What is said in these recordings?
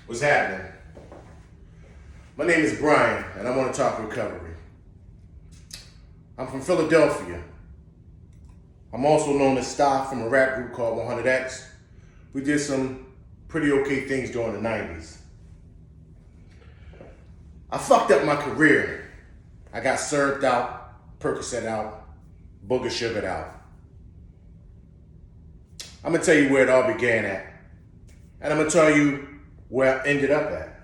What's happening? My name is Brian, and I want to talk recovery. I'm from Philadelphia. I'm also known as Stoff from a rap group called 100X. We did some pretty okay things during the 90s. I fucked up my career. I got served out, Percocet out, booger sugared out. I'm gonna tell you where it all began at. And I'm gonna tell you where I ended up at.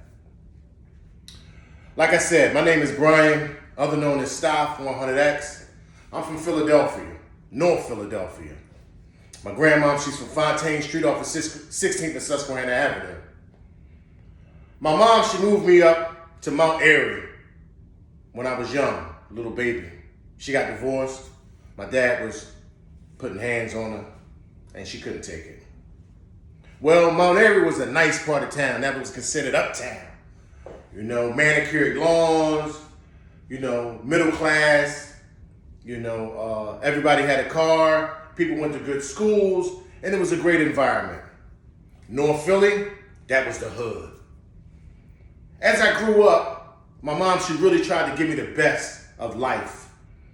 Like I said, my name is Brian, other known as Stoff from 100X. I'm from Philadelphia, North Philadelphia. My grandma, she's from Fontaine Street off of 16th and Susquehanna Avenue. My mom, she moved me up to Mount Airy when I was young, little baby. She got divorced. My dad was putting hands on her, and she couldn't take it. Well, Mount Airy was a nice part of town. That was considered uptown. You know, manicured lawns, middle class, everybody had a car, people went to good schools, and it was a great environment. North Philly, that was the hood. As I grew up, my mom, she really tried to give me the best of life.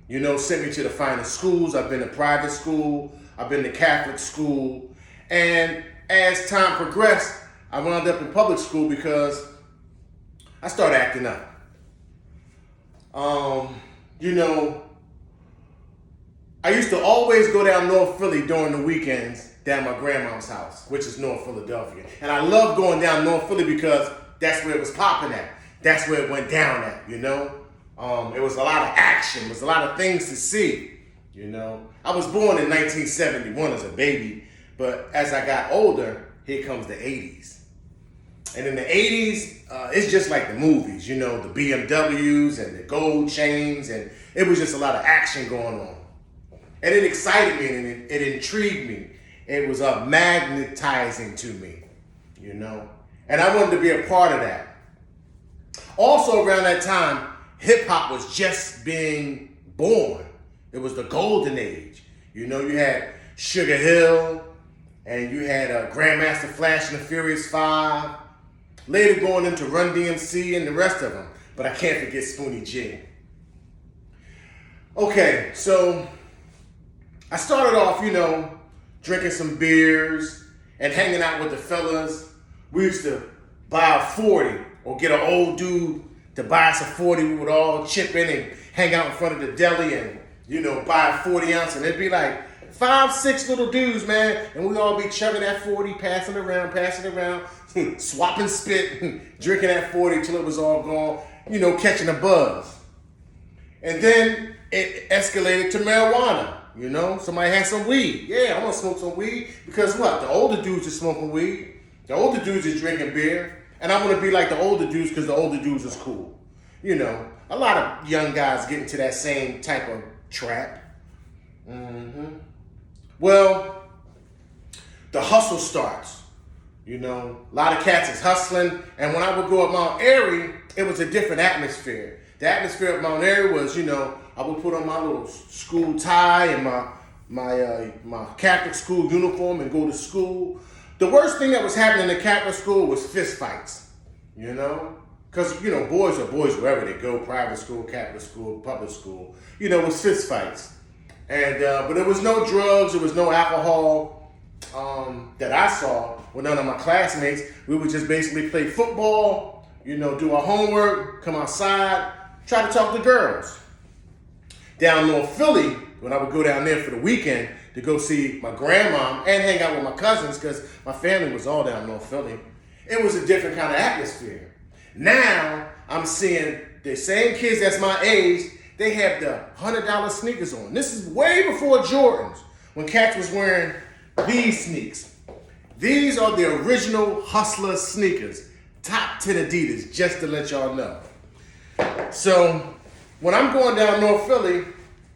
Sent me to the finest schools. I've been to private school, I've been to Catholic school, and as time progressed, I wound up in public school because I started acting up. I used to always go down North Philly during the weekends, down my grandma's house, which is North Philadelphia. And I love going down North Philly because that's where it was popping at. That's where it went down at, It was a lot of action. There was a lot of things to see, I was born in 1971 as a baby, but as I got older, here comes the 80s. And in the 80s, it's just like the movies, the BMWs and the gold chains, and it was just a lot of action going on. And it excited me and it intrigued me. It was magnetizing to me, And I wanted to be a part of that. Also around that time, hip hop was just being born. It was the golden age. You had Sugar Hill, and you had Grandmaster Flash and the Furious Five. Later going into Run DMC and the rest of them. But I can't forget Spoonie G. Okay, so I started off, drinking some beers and hanging out with the fellas. We used to buy a 40 or get an old dude to buy us a 40. We would all chip in and hang out in front of the deli and, buy a 40 ounce. And it'd be like 5, 6 little dudes, man. And we'd all be chugging that 40, passing it around, swapping spit, drinking that 40 till it was all gone, catching a buzz. And then it escalated to marijuana. Somebody had some weed. Yeah, I want to smoke some weed because what? The older dudes are smoking weed. The older dudes are drinking beer. And I want to be like the older dudes because the older dudes is cool. A lot of young guys get into that same type of trap. Well, the hustle starts. A lot of cats is hustling. And when I would go up Mount Airy, it was a different atmosphere. The atmosphere of Mount Airy was, I would put on my little school tie and my Catholic school uniform and go to school. The worst thing that was happening in the Catholic school was fist fights, Because, boys are boys wherever they go, private school, Catholic school, public school. It was fist fights. And but there was no drugs, there was no alcohol that I saw with none of my classmates. We would just basically play football, do our homework, come outside, try to talk to girls. Down North Philly, when I would go down there for the weekend to go see my grandma and hang out with my cousins, because my family was all down North Philly, it was a different kind of atmosphere. Now, I'm seeing the same kids that's my age, they have the $100 sneakers on. This is way before Jordans, when cats was wearing these sneaks. These are the original Hustler sneakers, top 10 Adidas, just to let y'all know. So, when I'm going down North Philly,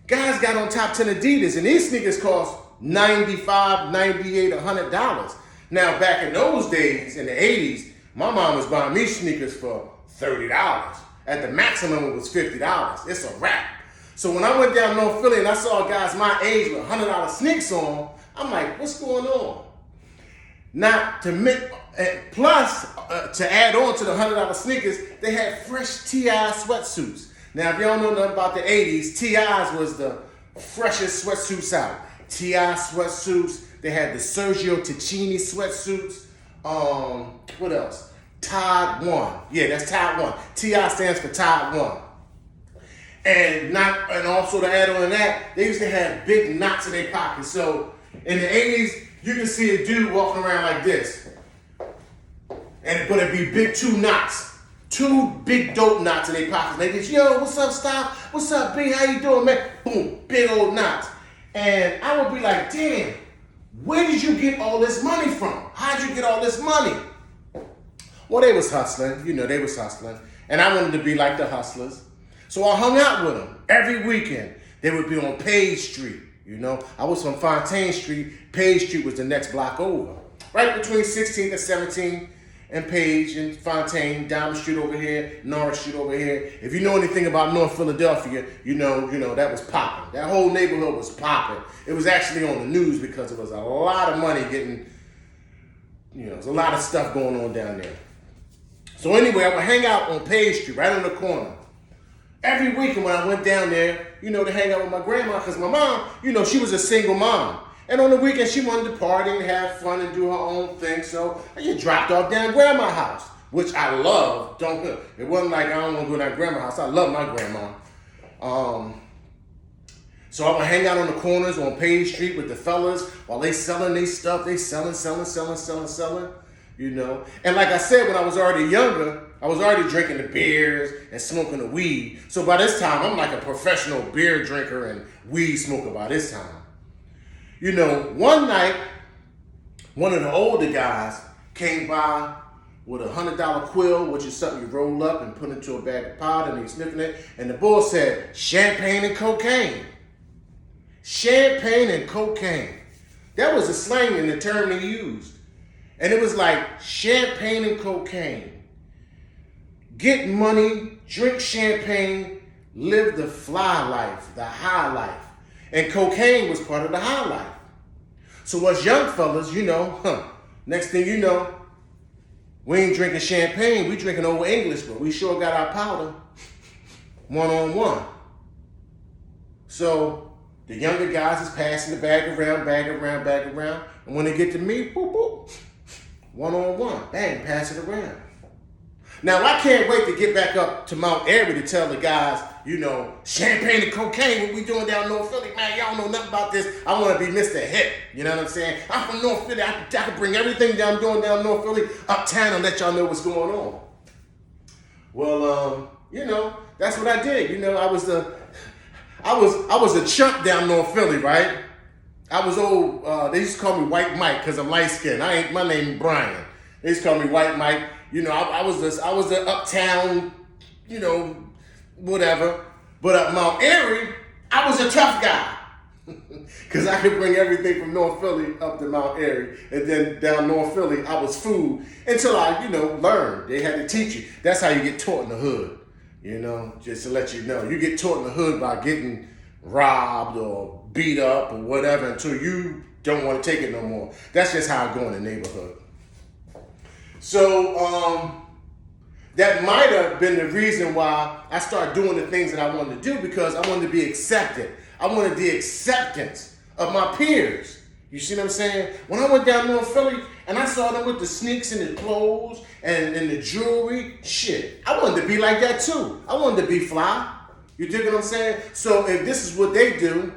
guys got on top 10 Adidas, and these sneakers cost $95, $98, $100. Now, back in those days, in the 80s, my mom was buying me sneakers for $30. At the maximum, it was $50. It's a wrap. So when I went down North Philly and I saw guys my age with $100 sneaks on, I'm like, what's going on? Not to make, plus to add on to the $100 sneakers, they had fresh TI sweatsuits. Now, if y'all know nothing about the 80s, TIs was the freshest sweatsuits out. TI sweatsuits. They had the Sergio Tacchini sweatsuits. What else? Tide 1. Yeah, that's Tide 1. TI stands for Tide 1. And also to add on to that, they used to have big knots in their pockets. So in the 80s, you can see a dude walking around like this. But it'd be big 2 knots. 2 big dope knots in their pockets. They just, yo, what's up, Stop? What's up, B? How you doing, man? Boom, big old knots. And I would be like, damn, where did you get all this money from? How'd you get all this money? Well, they was hustling. They was hustling. And I wanted to be like the hustlers. So I hung out with them every weekend. They would be on Page Street. I was from Fontaine Street. Page Street was the next block over. Right between 16th and 17th and Page and Fontaine, Diamond Street over here, Norris Street over here. If you know anything about North Philadelphia, you know that was popping. That whole neighborhood was popping. It was actually on the news because there was a lot of money getting, there's a lot of stuff going on down there. So anyway, I would hang out on Page Street, right on the corner. Every weekend when I went down there, to hang out with my grandma, because my mom, she was a single mom. And on the weekend, she wanted to party and have fun and do her own thing. So I just dropped off down at grandma's house, which I love. It wasn't like I don't want to go down to grandma's house. I love my grandma. So I would hang out on the corners on Page Street with the fellas while they selling their stuff. They selling. And like I said, when I was already younger, I was already drinking the beers and smoking the weed. So by this time, I'm like a professional beer drinker and weed smoker by this time. One night, one of the older guys came by with a $100 quill, which is something you roll up and put into a bag of powder, and he's sniffing it. And the boy said, champagne and cocaine. Champagne and cocaine. That was the slang and the term they used. And it was like champagne and cocaine. Get money, drink champagne, live the fly life, the high life. And cocaine was part of the high life. So us young fellas, next thing you know, we ain't drinking champagne, we drinking Old English, but we sure got our powder one-on-one. So the younger guys is passing the bag around. And when they get to me, boop, boop, one-on-one, bang, pass it around. Now, I can't wait to get back up to Mount Airy to tell the guys, champagne and cocaine, what we doing down North Philly. Man, y'all know nothing about this. I want to be Mr. Hip. You know what I'm saying? I'm from North Philly. I can bring everything I'm doing down North Philly uptown and let y'all know what's going on. Well, that's what I did. I was a chump down North Philly, right? I was old. They used to call me White Mike because I'm light skinned. My name is Brian. They used to call me White Mike. I was the uptown, whatever. But at Mount Airy, I was a tough guy. Because I could bring everything from North Philly up to Mount Airy. And then down North Philly, I was food. Until I, learned. They had to teach you. That's how you get taught in the hood. Just to let you know. You get taught in the hood by getting robbed or beat up or whatever until you don't want to take it no more. That's just how I go in the neighborhood. So that might have been the reason why I started doing the things that I wanted to do, because I wanted to be accepted. I wanted the acceptance of my peers. You see what I'm saying? When I went down North Philly and I saw them with the sneaks and the clothes and the jewelry, shit, I wanted to be like that too. I wanted to be fly. You dig what I'm saying? So if this is what they do,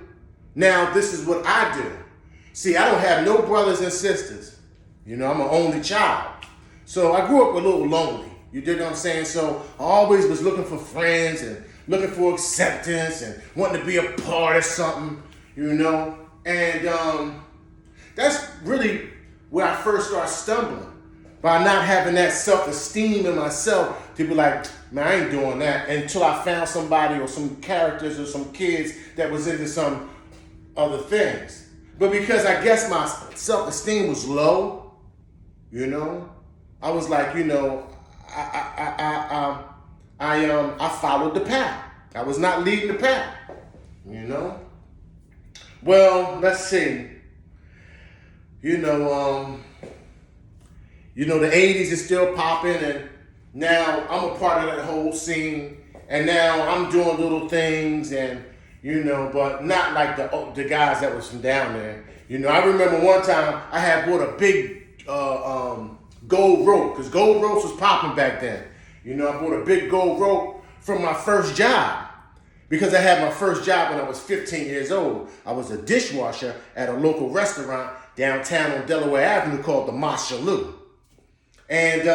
now this is what I do. See, I don't have no brothers and sisters. I'm an only child. So I grew up a little lonely. You dig what I'm saying? So I always was looking for friends and looking for acceptance and wanting to be a part of something, And that's really where I first started stumbling, by not having that self-esteem in myself to be like, man, I ain't doing that, until I found somebody or some characters or some kids that was into some other things. But because I guess my self-esteem was low, I was like, I followed the pack. I was not leading the pack, Well, let's see. You know, the 80s is still popping, and now I'm a part of that whole scene. And now I'm doing little things, and but not like the guys that was from down there. I remember one time I had bought a big gold rope, because gold ropes was popping back then. I bought a big gold rope from my first job, because I had my first job when I was 15 years old. I was a dishwasher at a local restaurant downtown on Delaware Avenue called the Marshalloo. And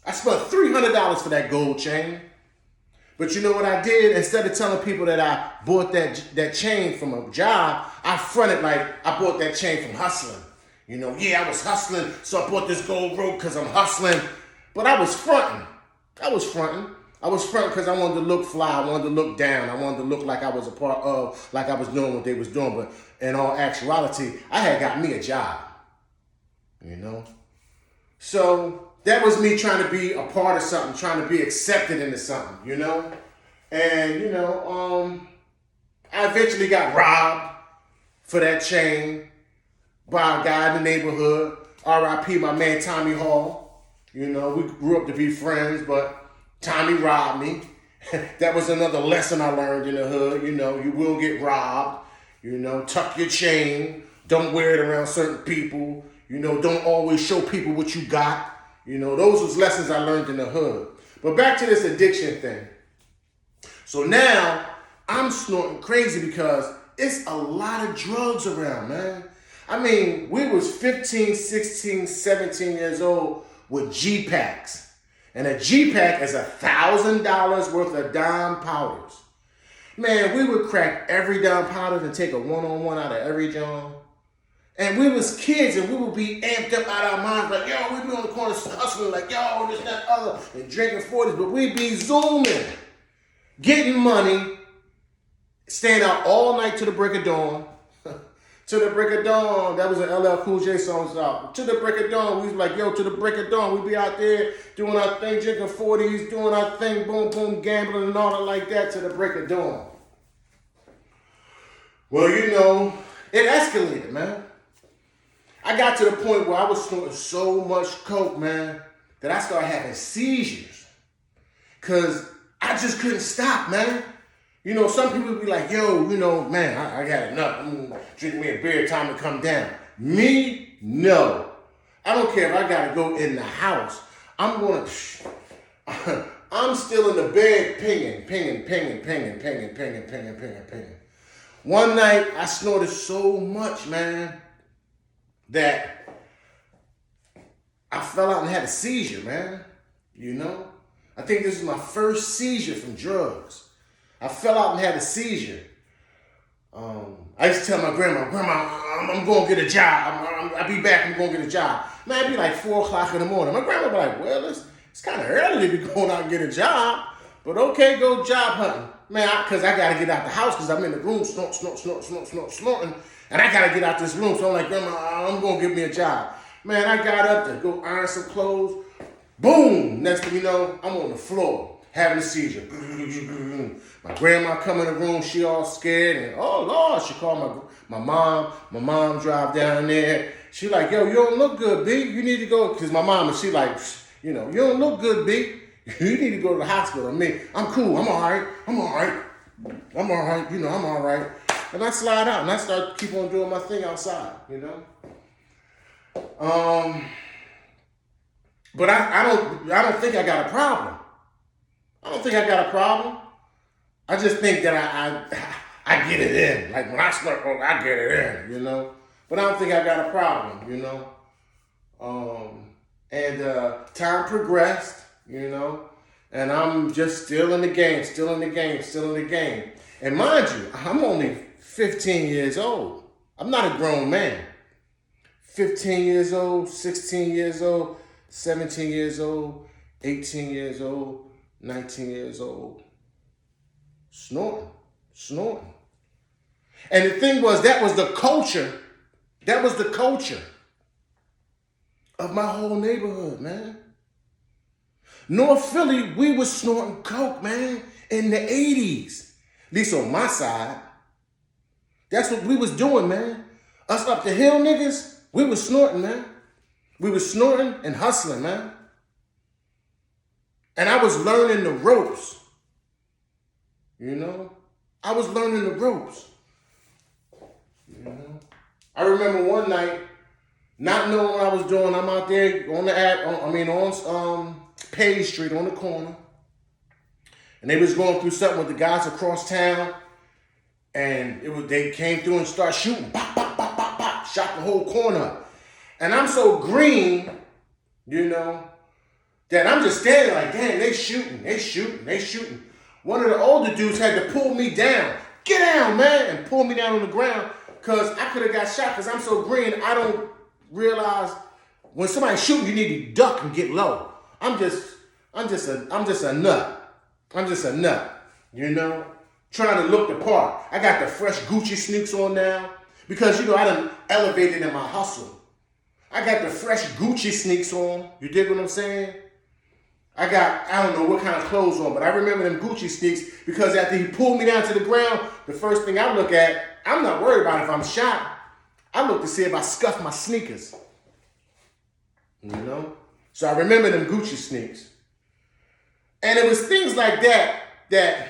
I spent $300 for that gold chain. But you know what I did? Instead of telling people that I bought that chain from a job, I fronted like I bought that chain from hustling. I was hustling, so I bought this gold rope because I'm hustling. But I was fronting. I was fronting because I wanted to look fly. I wanted to look down. I wanted to look like I was a part of, like I was doing what they was doing. But in all actuality, I had got me a job. So that was me trying to be a part of something, trying to be accepted into something, And, I eventually got robbed for that chain by a guy in the neighborhood. R.I.P. my man Tommy Hall. We grew up to be friends, but Tommy robbed me. That was another lesson I learned in the hood. You will get robbed. Tuck your chain. Don't wear it around certain people. Don't always show people what you got. Those was lessons I learned in the hood. But back to this addiction thing. So now I'm snorting crazy because it's a lot of drugs around, man. I mean, we was 15, 16, 17 years old with G-Packs. And a G-Pack is $1,000 worth of dime powders. Man, we would crack every dime powder and take a one-on-one out of every joint. And we was kids, and we would be amped up out of our minds, like, yo, we'd be on the corner hustling, like, yo, this, that, other, and drinking 40s, but we'd be zooming, getting money, staying out all night to the break of dawn. To the break of dawn. That was an LL Cool J song. To the break of dawn. We was like, yo, to the break of dawn. We'd be out there doing our thing, drinking 40s, doing our thing, boom, boom, gambling and all that like that to the break of dawn. Well, it escalated, man. I got to the point where I was snorting so much coke, man, that I started having seizures. Because I just couldn't stop, man. Some people would be like, yo, man, I got enough. I'm going to drink me a beer, time to come down. Me, no. I don't care if I got to go in the house. I'm still in the bed pinging. One night, I snorted so much, man, that I fell out and had a seizure, man. I think this is my first seizure from drugs. I fell out and had a seizure. I used to tell my grandma, I'm going to get a job. I'll be back, I'm going to get a job. Man, it'd be like 4 o'clock in the morning. My grandma would be like, well, it's kind of early to be going out and get a job. But okay, go job hunting. Man, because I got to get out the house because I'm in the room snorting. And I got to get out this room. So I'm like, grandma, I'm going to get me a job. Man, I got up to go iron some clothes. Boom! Next thing you know, I'm on the floor having a seizure. My grandma come in the room, she all scared, and oh Lord, she called my mom. My mom drive down there. She like, yo, you don't look good, B. You need to go, because my mom, she like, you don't look good, B. You need to go to the hospital. I mean, I'm cool, I'm all right. I'm all right. And I slide out, and I start keep on doing my thing outside, But I don't think I got a problem. I just think that I get it in. Like when I start, I get it in, But I don't think I got a problem, And time progressed, and I'm just still in the game. And mind you, I'm only 15 years old. I'm not a grown man. 15 years old, 16 years old, 17 years old, 18 years old, 19 years old. Snorting. And the thing was, that was the culture of my whole neighborhood, man. North Philly, we was snorting coke, man, in the 80s. At least on my side. That's what we was doing, man. Us up the hill niggas, we was snorting, man. We were snorting and hustling, man. And I was learning the ropes. You know? I was learning the ropes. You know? I remember one night, not knowing what I was doing, I'm out there on on Page Street on the corner. And they was going through something with the guys across town. And they came through and started shooting. Bop, bop, bop, bop, bop. Shot the whole corner up. And I'm so green, you know, that I'm just standing like, damn, they shooting. One of the older dudes had to pull me down. Get down, man, and pull me down on the ground because I could have got shot because I'm so green, I don't realize when somebody's shooting, you need to duck and get low. I'm just a nut. I'm just a nut, you know, trying to look the part. I got the fresh Gucci sneaks on now because, you know, I done elevated in my hustle. I got the fresh Gucci sneaks on. You dig what I'm saying? I don't know what kind of clothes on, but I remember them Gucci sneaks because after he pulled me down to the ground, the first thing I look at, I'm not worried about if I'm shot. I look to see if I scuff my sneakers. You know? So I remember them Gucci sneaks. And it was things like that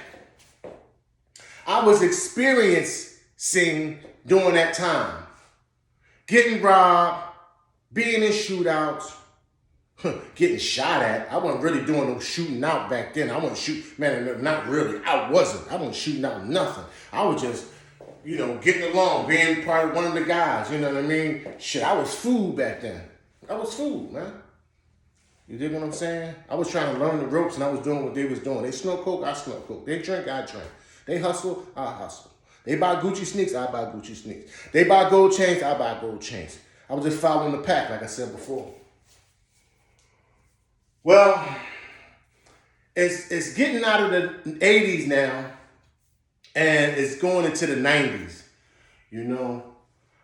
I was experiencing during that time. Getting robbed, being in shootouts, getting shot at. I wasn't really doing no shooting out back then. I wasn't shooting, man, not really. I wasn't shooting out nothing. I was just, you know, getting along, being part of one of the guys, you know what I mean? Shit, I was fooled back then. I was fooled, man. You dig what I'm saying? I was trying to learn the ropes and I was doing what they was doing. They snort coke, I snort coke. They drink, I drink. They hustle, I hustle. They buy Gucci sneaks, I buy Gucci sneaks. They buy gold chains, I buy gold chains. I was just following the pack, like I said before. Well, it's getting out of the 80s now, and it's going into the 90s. You know,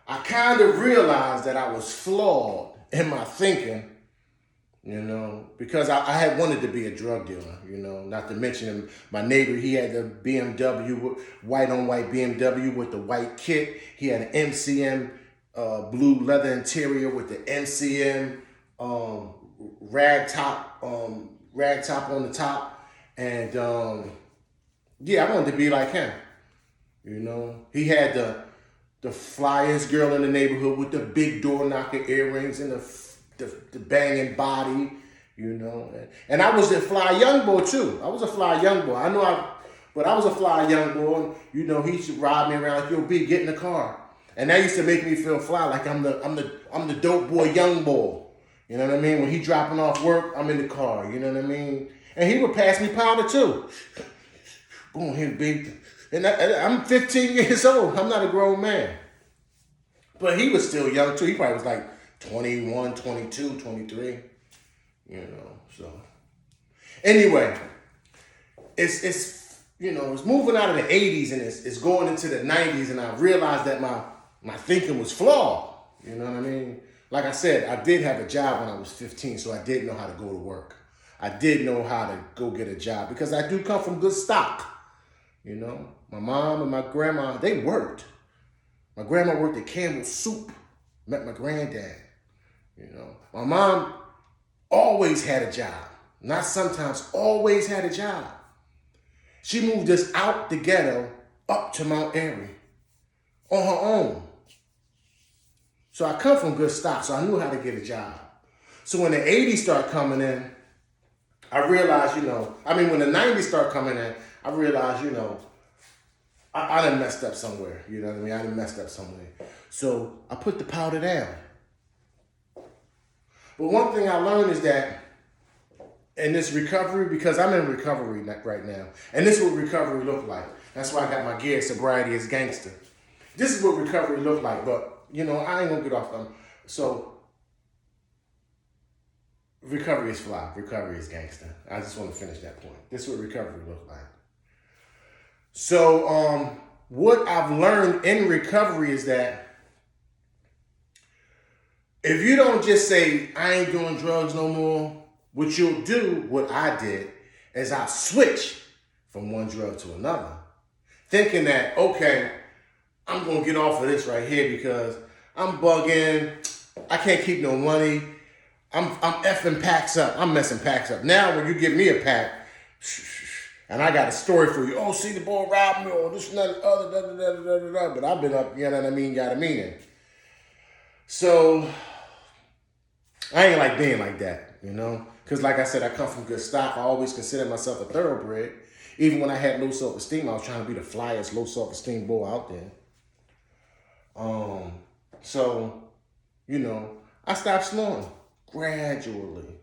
I kind of realized that I was flawed in my thinking, you know, because I had wanted to be a drug dealer, you know, not to mention my neighbor, he had the BMW, white on white BMW with the white kit. He had an MCM blue leather interior with the MCM rag top on the top. And yeah, I wanted to be like him. You know, he had the flyest girl in the neighborhood with the big door knocker earrings and the banging body, you know. And I was a fly young boy too. I was a fly young boy. But I was a fly young boy. And, you know, he used to ride me around like, yo, B, get in the car. And that used to make me feel fly, like I'm the dope boy, young boy. You know what I mean? When he dropping off work, I'm in the car. You know what I mean? And he would pass me powder too. Boom, here, big. And I'm 15 years old. I'm not a grown man. But he was still young too. He probably was like 21, 22, 23. You know, so. Anyway, it's you know, it's moving out of the 80s and it's going into the 90s, and I realized that my thinking was flawed. You know what I mean? Like I said, I did have a job when I was 15, so I did know how to go to work. I did know how to go get a job because I do come from good stock. You know, my mom and my grandma, they worked. My grandma worked at Campbell's Soup, met my granddad. You know, my mom always had a job. Not sometimes, always had a job. She moved us out the ghetto up to Mount Airy on her own. So I come from good stock, so I knew how to get a job. So when the 80s start coming in, I realized, when the 90s start coming in, I realized, I done messed up somewhere. You know what I mean? I done messed up somewhere. So I put the powder down. But one thing I learned is that in this recovery, because I'm in recovery right now, and this is what recovery look like. That's why I got my gear, sobriety is gangster. This is what recovery look like, but I ain't gonna get off them. So recovery is fly, recovery is gangster. I just want to finish that point. This is what recovery look like. So what I've learned in recovery is that if you don't just say, I ain't doing drugs no more, what you'll do, what I did, is I switch from one drug to another. Thinking that, okay, I'm going to get off of this right here because I'm bugging, I can't keep no money, I'm effing packs up. I'm messing packs up. Now when you give me a pack, and I got a story for you. Oh, see the boy robbed me, or this and that, other, da, da, da, da, da, da. But I've been up, you know what I mean, got a meaning. So I ain't like being like that, you know? Because like I said, I come from good stock. I always consider myself a thoroughbred. Even when I had low self-esteem, I was trying to be the flyest low self-esteem boy out there. So, you know, I stopped snoring gradually.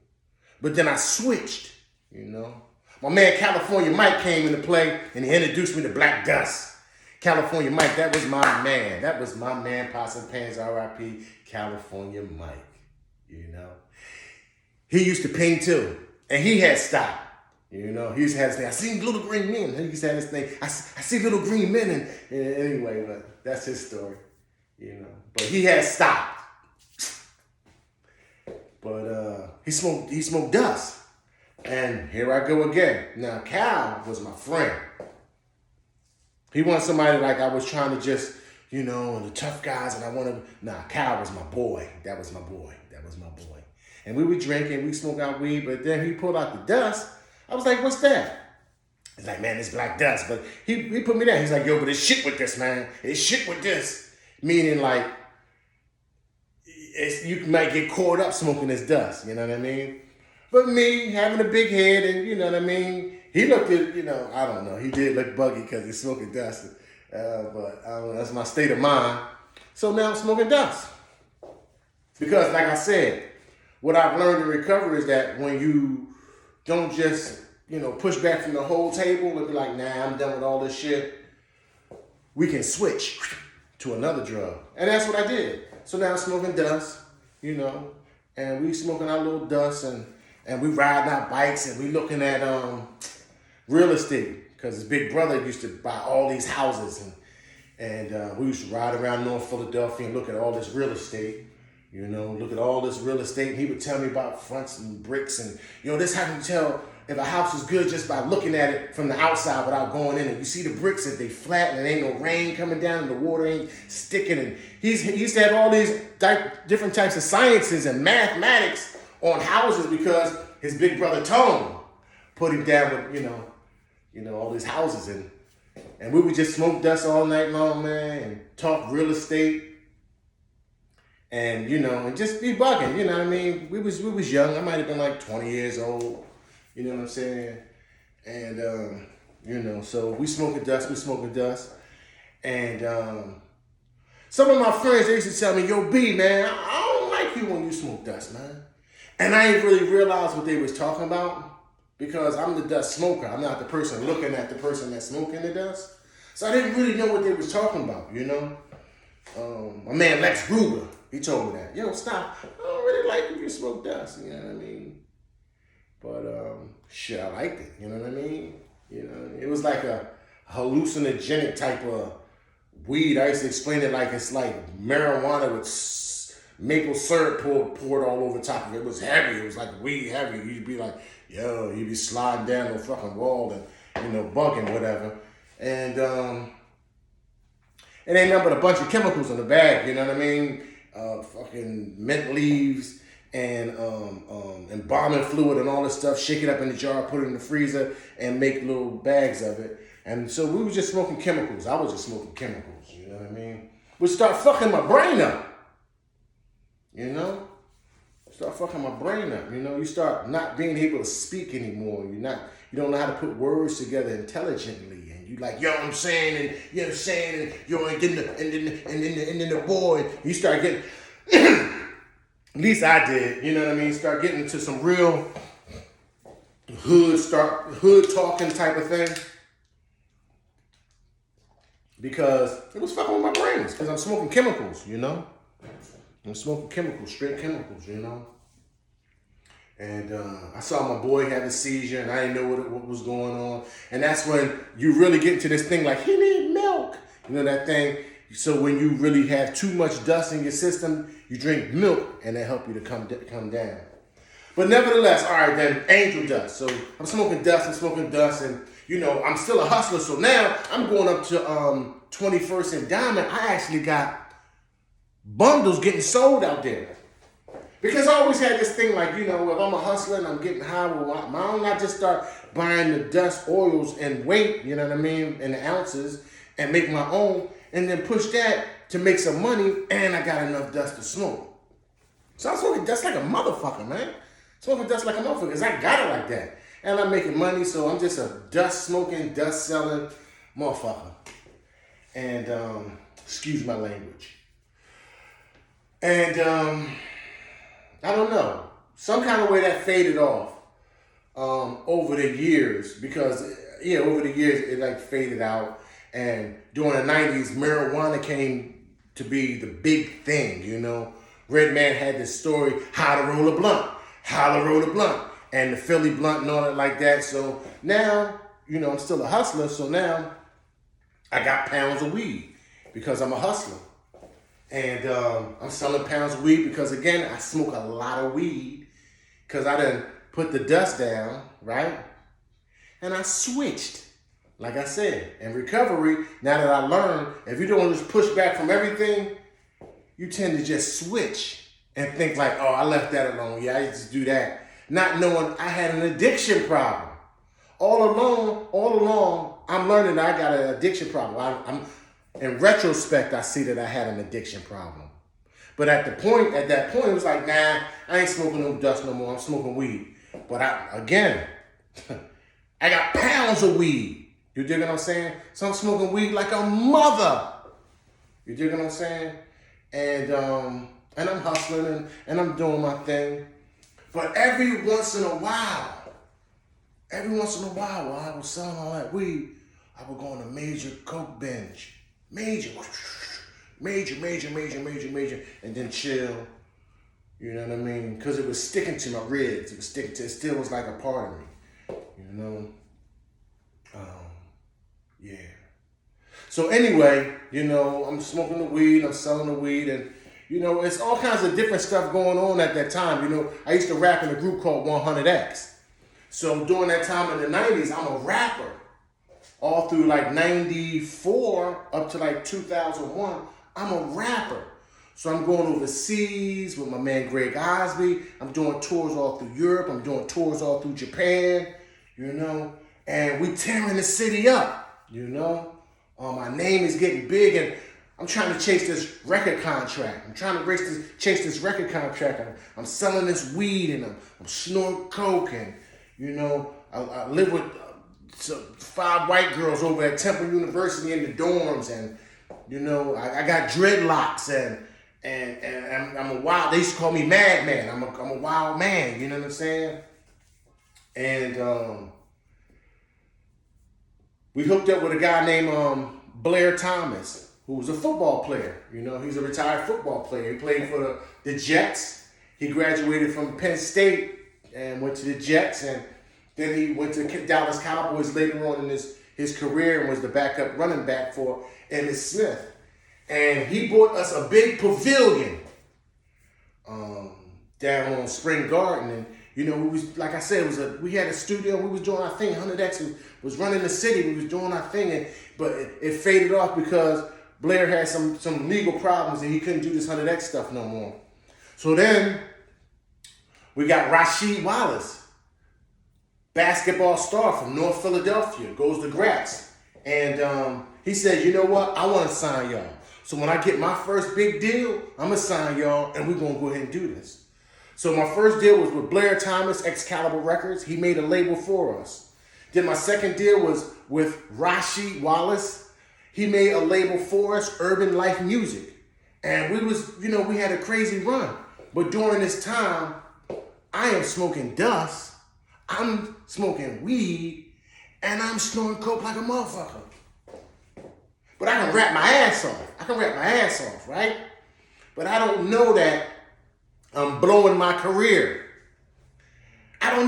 But then I switched, you know. My man California Mike came into play and he introduced me to Black Dust. California Mike, that was my man. That was my man, Pots and Pans, R.I.P. California Mike, you know. He used to ping too, and he had stopped. You know, he used to have his thing. I seen little green men. He used to have his thing. I see little green men. And anyway, but that's his story. You know, but he had stopped. But he smoked dust. And here I go again. Now, Cal was my friend. He wasn't somebody like I was trying to just, you know, the tough guys, and I wanted. Nah, Cal was my boy. That was my boy. That was my boy. And we were drinking, we smoked out weed, but then he pulled out the dust. I was like, what's that? He's like, man, it's Black Dust. But he put me down. He's like, yo, but it's shit with this, man. It's shit with this. Meaning like, you might get caught up smoking this dust. You know what I mean? But me, having a big head and, you know what I mean? He looked at, you know, I don't know. He did look buggy because he's smoking dust. But I don't know, that's my state of mind. So now I'm smoking dust. Because like I said, what I've learned in recovery is that when you don't just, you know, push back from the whole table and be like, nah, I'm done with all this shit, we can switch to another drug. And that's what I did. So now I'm smoking dust, you know, and we smoking our little dust and we riding our bikes and we looking at real estate because his big brother used to buy all these houses and we used to ride around North Philadelphia and look at all this real estate. You know, look at all this real estate. And he would tell me about fronts and bricks. And, you know, this how you tell if a house is good just by looking at it from the outside without going in. And you see the bricks, if they flat and there ain't no rain coming down and the water ain't sticking. And he used to have all these different types of sciences and mathematics on houses because his big brother Tone put him down with, you know, all these houses. And we would just smoke dust all night long, man, and talk real estate. And, you know, and just be bugging, you know what I mean? We was young. I might have been like 20 years old, you know what I'm saying? And, you know, so we smoking dust. And some of my friends, they used to tell me, yo, B, man, I don't like you when you smoke dust, man. And I ain't really realized what they was talking about because I'm the dust smoker. I'm not the person looking at the person that's smoking the dust. So I didn't really know what they was talking about, you know? My man Lex Gruber, he told me that. Yo, stop. I don't really like if you smoke dust, you know what I mean? But shit, I liked it, you know what I mean? You know, it was like a hallucinogenic type of weed. I used to explain it like it's like marijuana with maple syrup poured all over top of it. It was heavy. It was like weed heavy. You'd be like, yo, you'd be sliding down the fucking wall and, you know, bugging, whatever. And it ain't nothing but a bunch of chemicals in the bag, you know what I mean? Fucking mint leaves and embalming fluid and all this stuff, shake it up in the jar, put it in the freezer, and make little bags of it. And so we was just smoking chemicals. I was just smoking chemicals, you know what I mean? Which start fucking my brain up, you know? Start fucking my brain up, you know? You start not being able to speak anymore. You don't know how to put words together intelligently. You like, yo, I'm saying, and you know what I'm saying, and yo, and then the boy, you start getting, at least I did, you know what I mean? Start getting into some real hood talking type of thing. Because it was fucking with my brains, because I'm smoking chemicals, you know? I'm smoking chemicals, straight chemicals, you know? And I saw my boy have a seizure, and I didn't know what was going on. And that's when you really get into this thing like, he need milk. You know that thing? So when you really have too much dust in your system, you drink milk, and that help you to come down. But nevertheless, all right, then, angel dust. So I'm smoking dust, and, you know, I'm still a hustler. So now I'm going up to 21st and Diamond. I actually got bundles getting sold out there. Because I always had this thing like, if I'm a hustler and I'm getting high, well, why don't I just start buying the dust oils and weight, you know what I mean, in the ounces and make my own and then push that to make some money and I got enough dust to smoke. So I'm smoking dust like a motherfucker, man. Smoking dust like a motherfucker because I got it like that. And I'm making money, so I'm just a dust smoking, dust selling motherfucker. And, excuse my language. And, I don't know. Some kind of way that faded off over the years because, over the years it like faded out. And during the 90s, marijuana came to be the big thing, Redman had this story, how to roll a blunt, and the Philly blunt and all that like that. So now, I'm still a hustler. So now I got pounds of weed because I'm a hustler. And I'm selling pounds of weed because, again, I smoke a lot of weed because I done put the dust down, right? And I switched. Like I said, in recovery, now that I learned, if you don't just push back from everything, you tend to just switch and think like, oh, I left that alone. Yeah, I used to do that. Not knowing I had an addiction problem. All along, I'm learning that I got an addiction problem. I'm in retrospect, I see that I had an addiction problem. But at that point, it was like, nah, I ain't smoking no dust no more. I'm smoking weed. But I got pounds of weed. You dig what I'm saying? So I'm smoking weed like a mother. You dig what I'm saying? And I'm hustling and I'm doing my thing. But every once in a while, while I was selling all that weed, I would go on a major coke binge. Major, and then chill. You know what I mean? Because it was sticking to my ribs. It still was like a part of me. Yeah. So anyway, I'm smoking the weed, I'm selling the weed, and it's all kinds of different stuff going on at that time. I used to rap in a group called 100X. So during that time in the 90s, I'm a rapper. All through like 94 up to like 2001, I'm a rapper. So I'm going overseas with my man Greg Osby. I'm doing tours all through Europe. I'm doing tours all through Japan, and we tearing the city up, my name is getting big and I'm trying to chase this record contract. Chase this record contract. I'm selling this weed and I'm snorting coke and, I live with 5 white girls over at Temple University in the dorms, and I got dreadlocks and I'm a wild. They used to call me Madman. I'm a wild man. You know what I'm saying? And we hooked up with a guy named Blair Thomas, who was a football player. He's a retired football player. He played for the Jets. He graduated from Penn State and went to the Jets, and then he went to Dallas Cowboys later on in his career and was the backup running back for Emmitt Smith. And he bought us a big pavilion down on Spring Garden. And, we was, like I said, we had a studio. We was doing our thing. 100X was running the city. We was doing our thing. But it faded off because Blair had some legal problems and he couldn't do this 100X stuff no more. So then we got Rasheed Wallace, basketball star from North Philadelphia, goes to Gratz. And he said, you know what? I want to sign y'all. So when I get my first big deal, I'm going to sign y'all and we're going to go ahead and do this. So my first deal was with Blair Thomas, Excalibur Records. He made a label for us. Then my second deal was with Rasheed Wallace. He made a label for us, Urban Life Music. And we had a crazy run. But during this time, I am smoking dust, I'm smoking weed, and I'm snorting coke like a motherfucker. But I can rap my ass off. Right? But I don't know that I'm blowing my career. I'm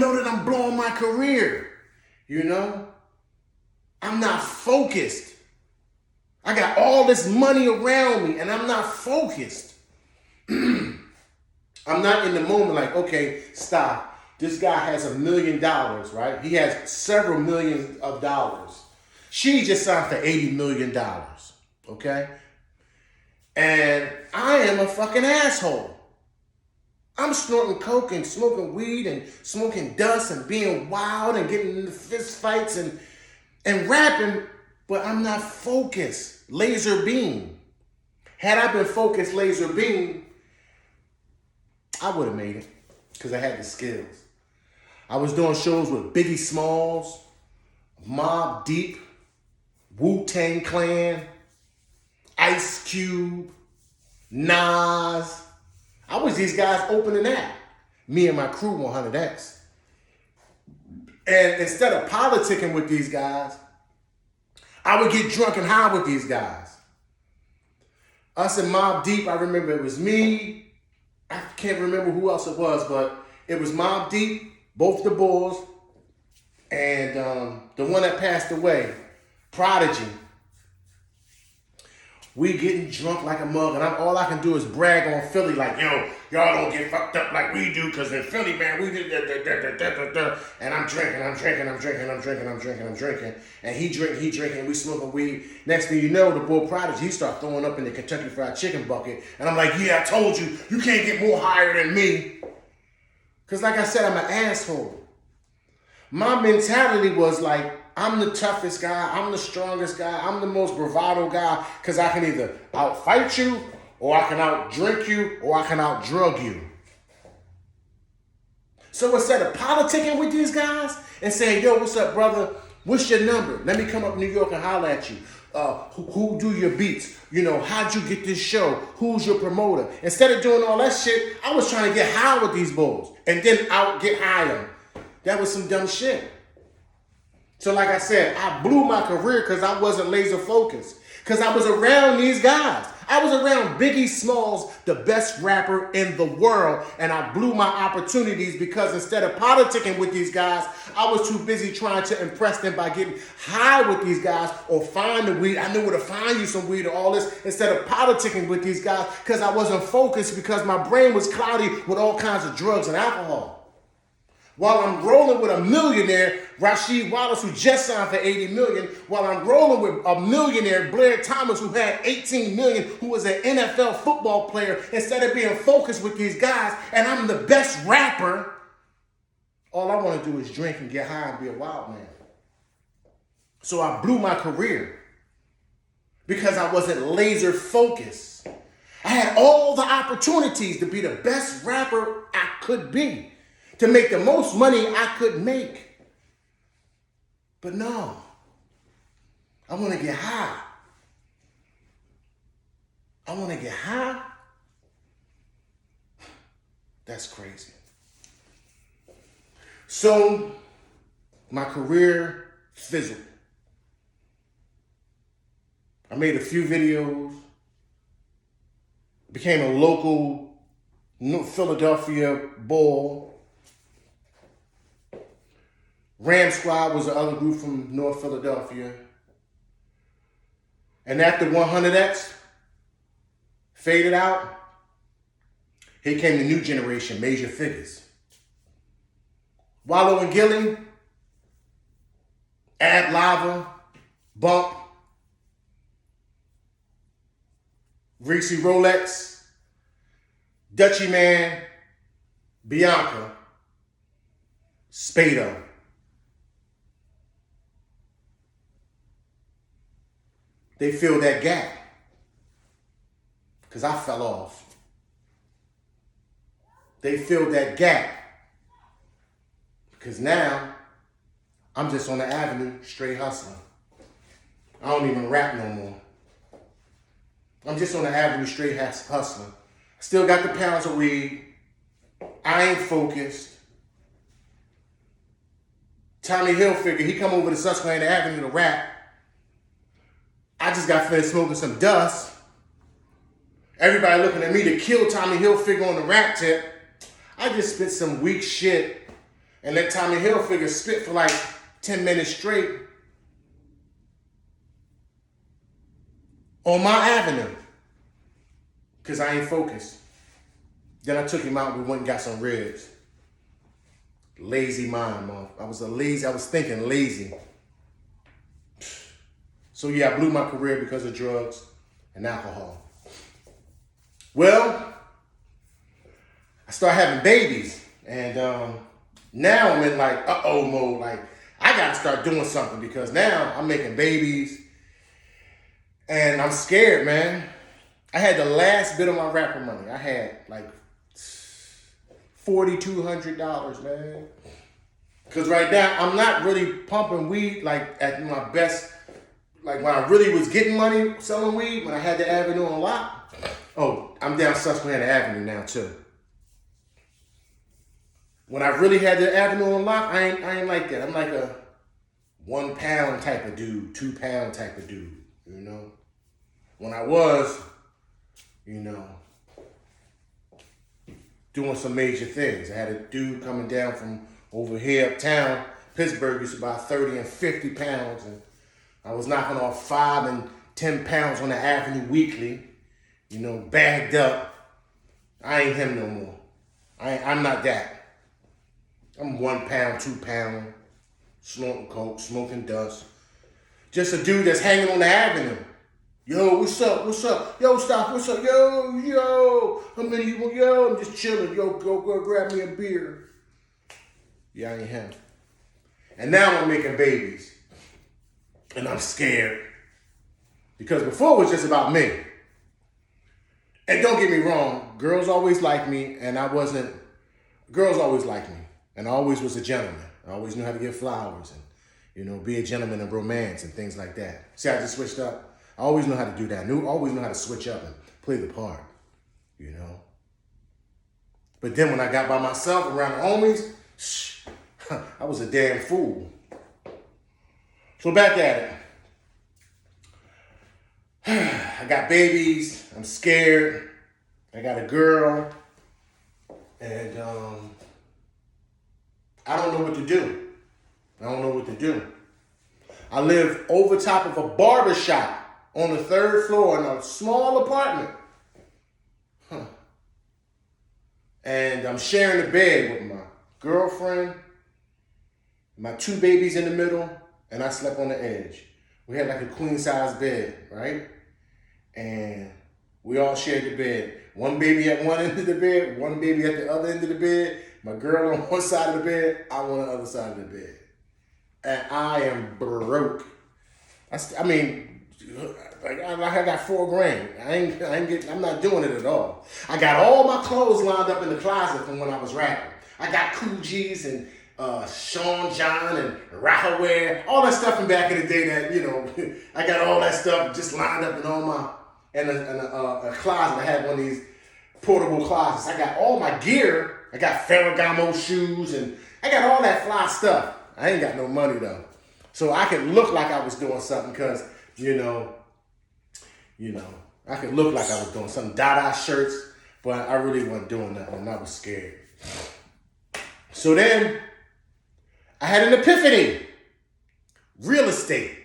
not focused. I got all this money around me and I'm not focused. I'm not in the moment like, okay, stop. This guy has $1 million, right? He has several millions of dollars. She just signed for $80 million, okay? And I am a fucking asshole. I'm snorting coke and smoking weed and smoking dust and being wild and getting into fist fights and rapping, but I'm not focused. Laser beam. Had I been focused laser beam, I would have made it because I had the skills. I was doing shows with Biggie Smalls, Mobb Deep, Wu-Tang Clan, Ice Cube, Nas. I was these guys opening act. Me and my crew 100X. And instead of politicking with these guys, I would get drunk and high with these guys. Us and Mobb Deep, I remember it was me. I can't remember who else it was, but it was Mobb Deep, both the Bulls, and the one that passed away, Prodigy. We getting drunk like a mug, and all I can do is brag on Philly like, yo, y'all don't get fucked up like we do, because in Philly, man, we did da. And I'm drinking. And he drinking, we smoking weed. Next thing you know, the boy Prodigy, he start throwing up in the Kentucky Fried Chicken bucket. And I'm like, yeah, I told you, you can't get more higher than me. Because like I said, I'm an asshole. My mentality was like, I'm the toughest guy, I'm the strongest guy, I'm the most bravado guy, because I can either outfight you, or I can outdrink you, or I can outdrug you. So instead of politicking with these guys and saying, yo, what's up, brother? What's your number? Let me come up to New York and holler at you. Who do your beats? You know, how'd you get this show? Who's your promoter? Instead of doing all that shit, I was trying to get high with these bulls and then get higher. That was some dumb shit. So like I said, I blew my career because I wasn't laser focused. Because I was around these guys. I was around Biggie Smalls, the best rapper in the world, and I blew my opportunities because instead of politicking with these guys, I was too busy trying to impress them by getting high with these guys or find the weed. I knew where to find you some weed or all this instead of politicking with these guys because I wasn't focused because my brain was cloudy with all kinds of drugs and alcohol. While I'm rolling with a millionaire, Rasheed Wallace, who just signed for $80 million, while I'm rolling with a millionaire, Blair Thomas, who had $18 million, who was an NFL football player, instead of being focused with these guys, and I'm the best rapper, all I want to do is drink and get high and be a wild man. So I blew my career because I wasn't laser focused. I had all the opportunities to be the best rapper I could be, to make the most money I could make. But no, I want to get high. I want to get high? That's crazy. So my career fizzled. I made a few videos, became a local Philadelphia Bull. Ram Squad was the other group from North Philadelphia. And after 100X faded out, here came the new generation, Major Figures. Wallow and Gilly, Ad Lava, Bump, Reese Rolex, Dutchie Man, Bianca, Spado. They filled that gap because I fell off. They filled that gap because now I'm just on the avenue straight hustling. I don't even rap no more. I'm just on the avenue straight hustling. Still got the pounds of weed. I ain't focused. Tommy Hilfiger, he come over to Susquehanna Avenue to rap. I just got finished smoking some dust. Everybody looking at me to kill Tommy Hilfiger on the rap tip. I just spit some weak shit and let Tommy Hilfiger spit for like 10 minutes straight on my avenue because I ain't focused. Then I took him out and we went and got some ribs. Lazy mind, man. I was thinking lazy. So yeah, I blew my career because of drugs and alcohol. Well, I started having babies. And now I'm in like uh-oh mode. Like, I got to start doing something because now I'm making babies. And I'm scared, man. I had the last bit of my rapper money. I had like $4,200, man. Because right now, I'm not really pumping weed like at my best. Like when I really was getting money selling weed, when I had the Avenue on lock. Oh, I'm down Susquehanna Avenue now too. When I really had the Avenue on lock, I ain't like that. I'm like a 1 pound type of dude, 2 pound type of dude, you know? When I was, you know, doing some major things. I had a dude coming down from over here uptown. Pittsburgh used to buy 30 and 50 pounds, and I was knocking off 5 and 10 pounds on the Avenue weekly, you know, bagged up. I ain't him no more. I'm not that. I'm 1 pound, 2 pound, snorting coke, smoking dust. Just a dude that's hanging on the avenue. Yo, what's up? What's up? Yo, stop. What's up? Yo. How many you want? Yo, I'm just chilling. Yo, go grab me a beer. Yeah, I ain't him. And now I'm making babies. And I'm scared. Because before it was just about me. And don't get me wrong, girls always liked me, and girls always liked me. And I always was a gentleman. I always knew how to give flowers and, you know, be a gentleman in romance and things like that. See, I just switched up. I always know how to do that. Always know how to switch up and play the part, you know. But then when I got by myself around the homies, I was a damn fool. So back at it. I got babies. I'm scared. I got a girl. And I don't know what to do. I live over top of a barber shop on the 3rd floor in a small apartment. And I'm sharing the bed with my girlfriend, my 2 babies in the middle, and I slept on the edge. We had like a queen size bed, right? And we all shared the bed. One baby at one end of the bed, one baby at the other end of the bed. My girl on one side of the bed, I on the other side of the bed. And I am broke. I mean, like I got $4,000. I'm not doing it at all. I got all my clothes lined up in the closet from when I was rapping. I got Coogie's and Sean John and Rahaware, all that stuff from back in the day that, you know, I got all that stuff just lined up in all my, in a closet. I had one of these portable closets. I got all my gear. I got Ferragamo shoes and I got all that fly stuff. I ain't got no money though. So I could look like I was doing something because, you know, I could look like I was doing something. Dada shirts, but I really wasn't doing nothing and I was scared. So then I had an epiphany. Real estate.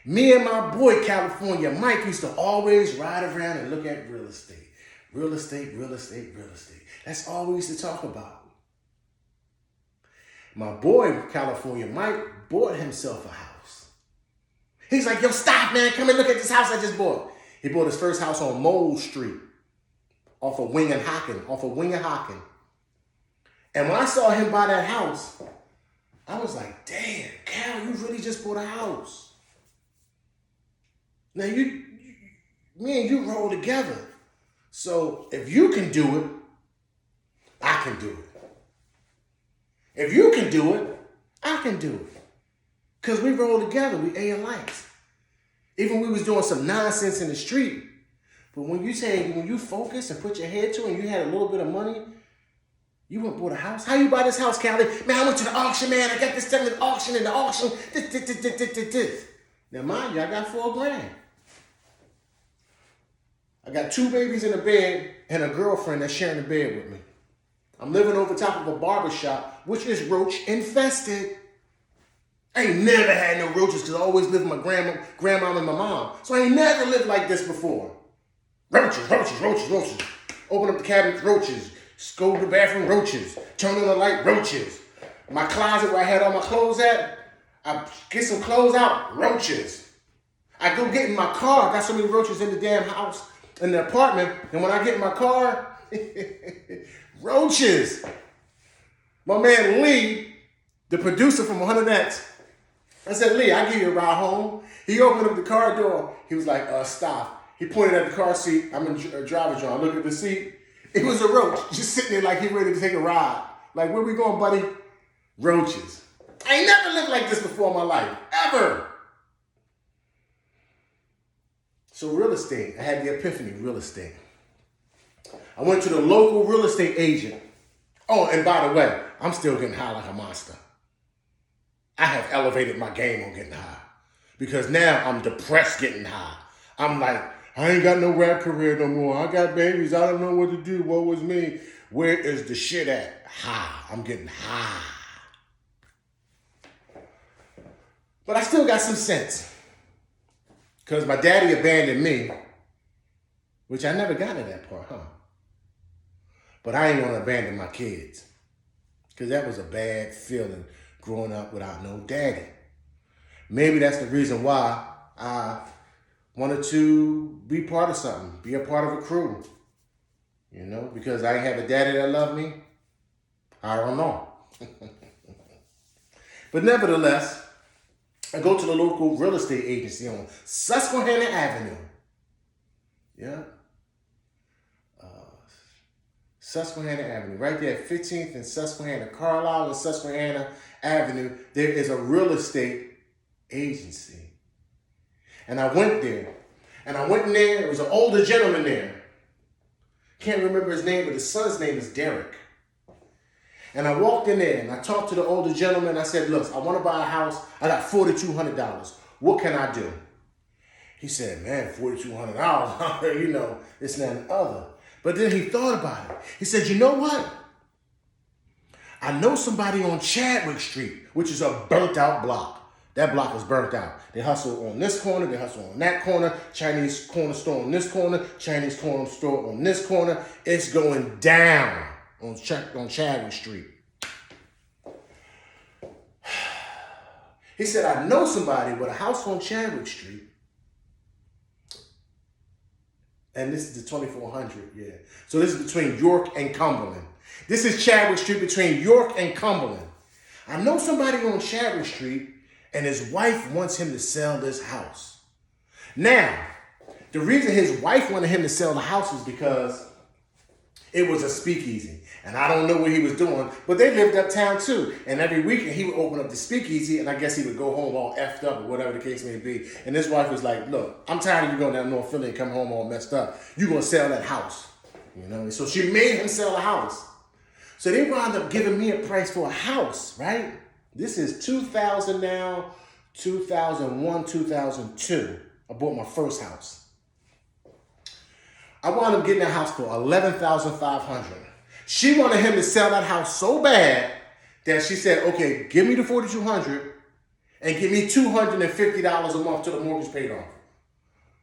Me and my boy, California Mike, used to always ride around and look at real estate. Real estate. That's all we used to talk about. My boy, California Mike, bought himself a house. He's like, yo, stop, man. Come and look at this house I just bought. He bought his first house on Mole Street, off of Wing and Hockin. And when I saw him buy that house, I was like, damn, Cal, you really just bought a house. Now, me and you roll together. So if you can do it, I can do it. If you can do it, I can do it. Because we roll together, we A alikes. Even we was doing some nonsense in the street. But when you focus and put your head to it and you had a little bit of money, you went and bought a house. How you buy this house, Callie? Man, I went to the auction, man. I got this thing at the auction, and the auction, this. Now, mind you, I got $4,000. I got 2 babies in a bed and a girlfriend that's sharing the bed with me. I'm living over top of a barber shop, which is roach infested. I ain't never had no roaches because I always lived with my grandma and my mom. So I ain't never lived like this before. Roaches. Open up the cabinet, roaches. Go to the bathroom, roaches. Turn on the light, roaches. My closet where I had all my clothes at, I get some clothes out, roaches. I go get in my car, got so many roaches in the damn house, in the apartment, and when I get in my car, roaches. My man Lee, the producer from 100X, I said, Lee, I'll give you a ride home. He opened up the car door. He was like, stop. He pointed at the car seat. I'm in a driver's joint. I looked at the seat. It was a roach just sitting there like he ready to take a ride. Like, where we going, buddy? Roaches. I ain't never lived like this before in my life, ever. So real estate, I had the epiphany, real estate. I went to the local real estate agent. Oh, and by the way, I'm still getting high like a monster. I have elevated my game on getting high because now I'm depressed getting high. I'm like, I ain't got no rap career no more. I got babies. I don't know what to do. What was me? Where is the shit at? High. I'm getting high. But I still got some sense because my daddy abandoned me, which I never got to that part, huh? But I ain't want to abandon my kids because that was a bad feeling growing up without no daddy. Maybe that's the reason why I wanted to be part of something, be a part of a crew, you know, because I ain't have a daddy that loved me. I don't know. But nevertheless, I go to the local real estate agency on Susquehanna Avenue. Yeah. Susquehanna Avenue, right there at 15th and Susquehanna, Carlisle and Susquehanna Avenue, there is a real estate agency. And I went there. And I went in there, there was an older gentleman there. Can't remember his name, but his son's name is Derek. And I walked in there and I talked to the older gentleman. I said, look, I want to buy a house. I got $4,200. What can I do? He said, man, $4,200, you know, this, that, and the other. But then he thought about it. He said, you know what? I know somebody on Chadwick Street, which is a burnt out block. That block was burnt out. They hustle on this corner, they hustle on that corner, Chinese corner store on this corner, Chinese corner store on this corner. It's going down on Chadwick Street. He said, I know somebody with a house on Chadwick Street. And this is the 2400, yeah. So this is between York and Cumberland. This is Chadwick Street between York and Cumberland. I know somebody on Chadwick Street and his wife wants him to sell this house. Now, the reason his wife wanted him to sell the house is because it was a speakeasy. And I don't know what he was doing, but they lived uptown too. And every weekend he would open up the speakeasy and I guess he would go home all effed up or whatever the case may be. And his wife was like, look, I'm tired of you going down to North Philly and come home all messed up. You're going to sell that house. You know, so she made him sell the house. So they wound up giving me a price for a house, right? This is 2000 now, 2001, 2002. I bought my first house. I wound up getting that house for $11,500. She wanted him to sell that house so bad that she said, okay, give me the $4,200 and give me $250 a month till the mortgage paid off,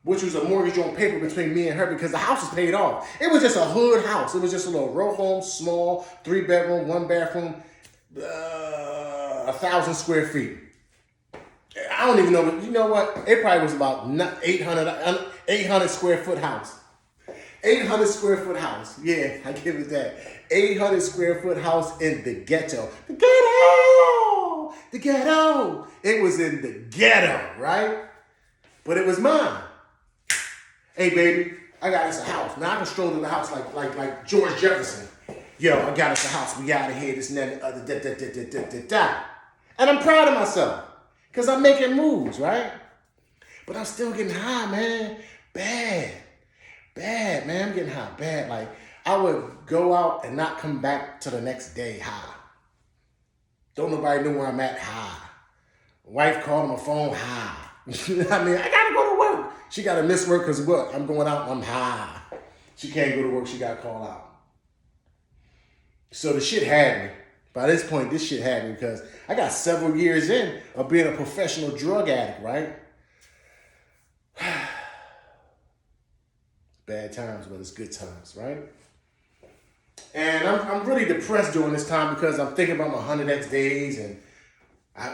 which was a mortgage on paper between me and her because the house was paid off. It was just a hood house. It was just a little row home, small, 3-bedroom, 1-bathroom, 1,000 square feet. I don't even know, you know what? It probably was about 800 square foot house. 800 square foot house. Yeah, I give it that. 800 square foot house in the ghetto. The ghetto! The ghetto! It was in the ghetto, right? But it was mine. Hey, baby, I got us a house. Now I can stroll to the house like George Jefferson. Yo, I got us a house. We out of here, this and that and the other, And I'm proud of myself because I'm making moves, right? But I'm still getting high, man. Bad, man. I'm getting high, bad. Like, I would go out and not come back to the next day high. Don't nobody know where I'm at high. Wife called on my phone high. You know what I mean? I gotta go to work. She gotta miss work because what? I'm going out and I'm high. She can't go to work. She got to call out. So the shit had me. By this point, this shit had me because I got several years in of being a professional drug addict, right? Bad times, but it's good times, right? And I'm really depressed during this time because I'm thinking about my 100X days and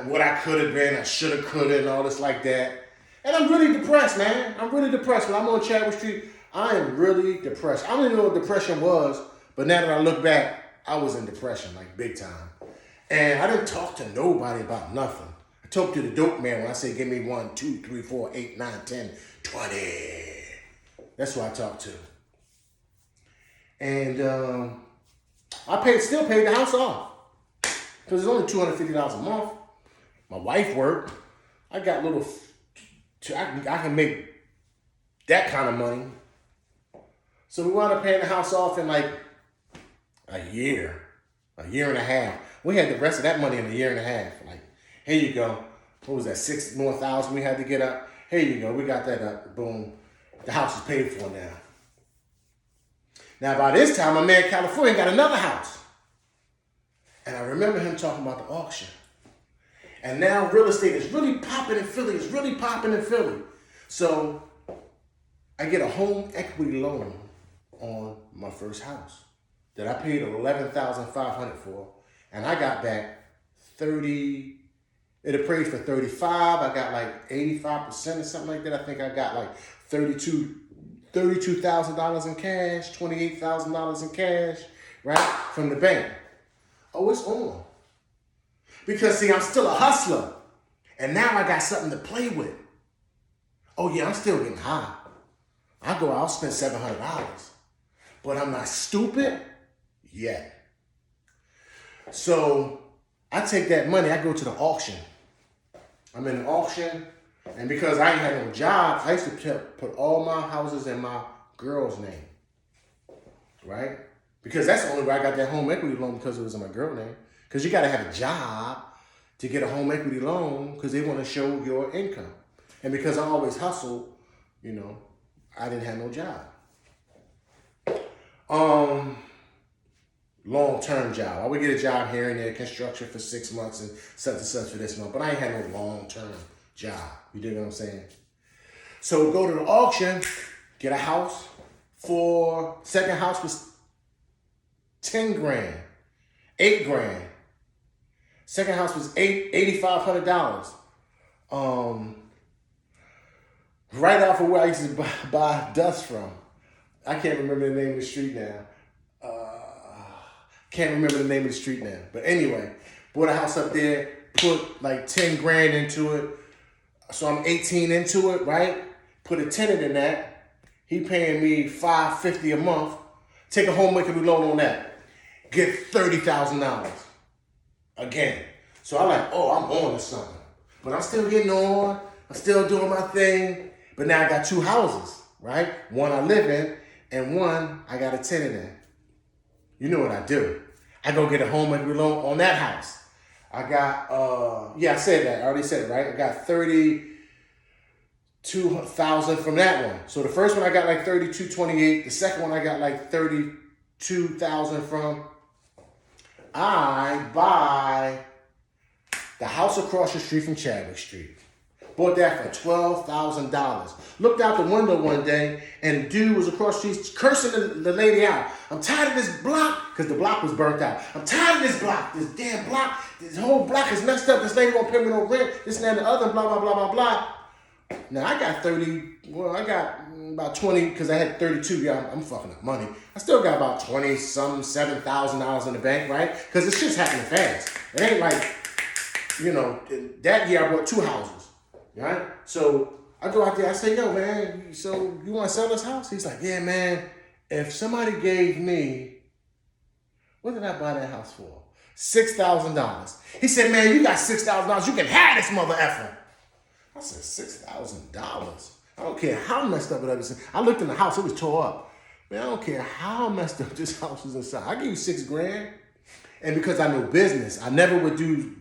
what I could have been, I should have, could have, and all this like that. And I'm really depressed, man. I'm really depressed. When I'm on Chadwick Street, I am really depressed. I don't even know what depression was, but now that I look back, I was in depression, like big time. And I didn't talk to nobody about nothing. I talked to the dope man when I say, give me 1, 2, 3, 4, 8, 9, 10, 20. That's who I talked to. And I still paid the house off. Because it's only $250 a month. My wife worked. I got I can make that kind of money. So we wound up paying the house off in like a year and a half. We had the rest of that money in a year and a half. Like, here you go. What was that, $6,000 more we had to get up? Here you go, we got that up. Boom. The house is paid for now. Now, by this time, my man California got another house. And I remember him talking about the auction. And now real estate is really popping in Philly. So I get a home equity loan on my first house that I paid $11,500 for. And I got back 30, it appraised for 35. I got like 85% or something like that. I think I got like $32,000 in cash, $28,000 in cash, right? From the bank. Oh, it's on. Because see, I'm still a hustler. And now I got something to play with. Oh yeah, I'm still getting high. I go out, I'll spend $700. But I'm not stupid yet. So I take that money, I go to the auction. I'm in the auction, and because I ain't had no job, I used to put all my houses in my girl's name, right? Because that's the only way I got that home equity loan, because it was in my girl's name. Because you got to have a job to get a home equity loan, because they want to show your income. And because I always hustle, I didn't have no job. Long-term job. I would get a job here and there, construction for 6 months and such for this month, but I ain't had no long-term job. You dig what I'm saying? So go to the auction, get a house for, second house was 10 grand, 8 grand. Second house was $8,500. Right off of where I used to buy dust from. I can't remember the name of the street now. But anyway, bought a house up there, put like 10 grand into it. So I'm 18 into it, right? Put a tenant in that. He paying me $550 a month. Take a home equity loan on that. Get $30,000 again. So I'm like, oh, I'm on to something. But I'm still getting on. I'm still doing my thing. But now I got 2 houses, right? One I live in, and one I got a tenant in. You know what I do. I go get a home equity loan on that house. I got, I said that. I already said it, right? I got $32,000 from that one. So the first one I got like $32,228. The second one I got like $32,000 from. I buy the house across the street from Chadwick Street. Bought that for $12,000. Looked out the window one day, and the dude was across the street cursing the lady out. I'm tired of this block, because the block was burnt out. I'm tired of this block, this damn block. This whole block is messed up. This lady won't pay me no rent. This and that and the other, blah, blah, blah, blah, blah. Now, I got about 20, because I had 32. Yeah, I'm fucking up money. I still got about $7,000 in the bank, right? Because this shit's happening fast. It ain't like, that year I bought 2 houses. Right? So I go out there, I say, yo, man, so you want to sell this house? He's like, yeah, man, if somebody gave me, what did I buy that house for? $6,000. He said, man, you got $6,000. You can have this mother effer. I said, $6,000? I don't care how messed up it is. I looked in the house, it was tore up. Man, I don't care how messed up this house is inside. I give you $6 grand. And because I know business, I never would do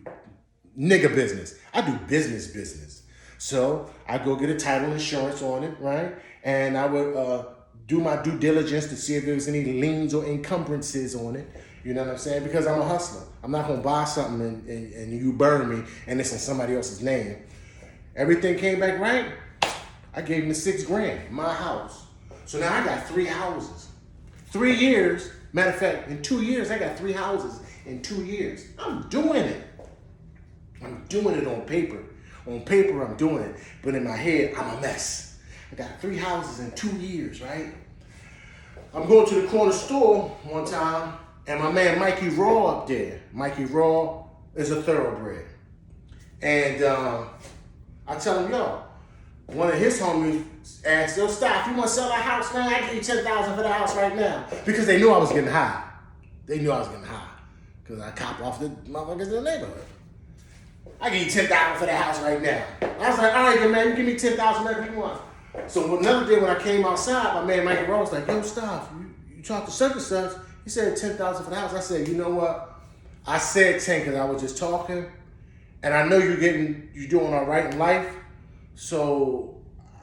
nigga business. I do business. So I go get a title insurance on it, right? And I would do my due diligence to see if there was any liens or encumbrances on it. You know what I'm saying? Because I'm a hustler. I'm not going to buy something and you burn me and it's in somebody else's name. Everything came back right. I gave him the $6 grand, my house. So now I got 3 houses. 3 years. Matter of fact, in 2 years, I got 3 houses in 2 years. I'm doing it. I'm doing it on paper. On paper, I'm doing it, but in my head, I'm a mess. I got 3 houses in 2 years, right? I'm going to the corner store one time, and my man Mikey Raw up there. Mikey Raw is a thoroughbred. And I tell him, yo, one of his homies asked, yo, stop, you want to sell that house, man? I give you $10,000 for the house right now. Because they knew I was getting high. They knew I was getting high. Because I cop off the motherfuckers in the neighborhood. I give you $10,000 for the house right now. I was like, all right, man, you give me $10,000 whatever you want. So another day when I came outside, my man Mikey Raw was like, yo, stop, you talked to such and such. He said $10,000 for the house. I said, you know what? I said 10 because I was just talking. And I know you're doing all right in life. So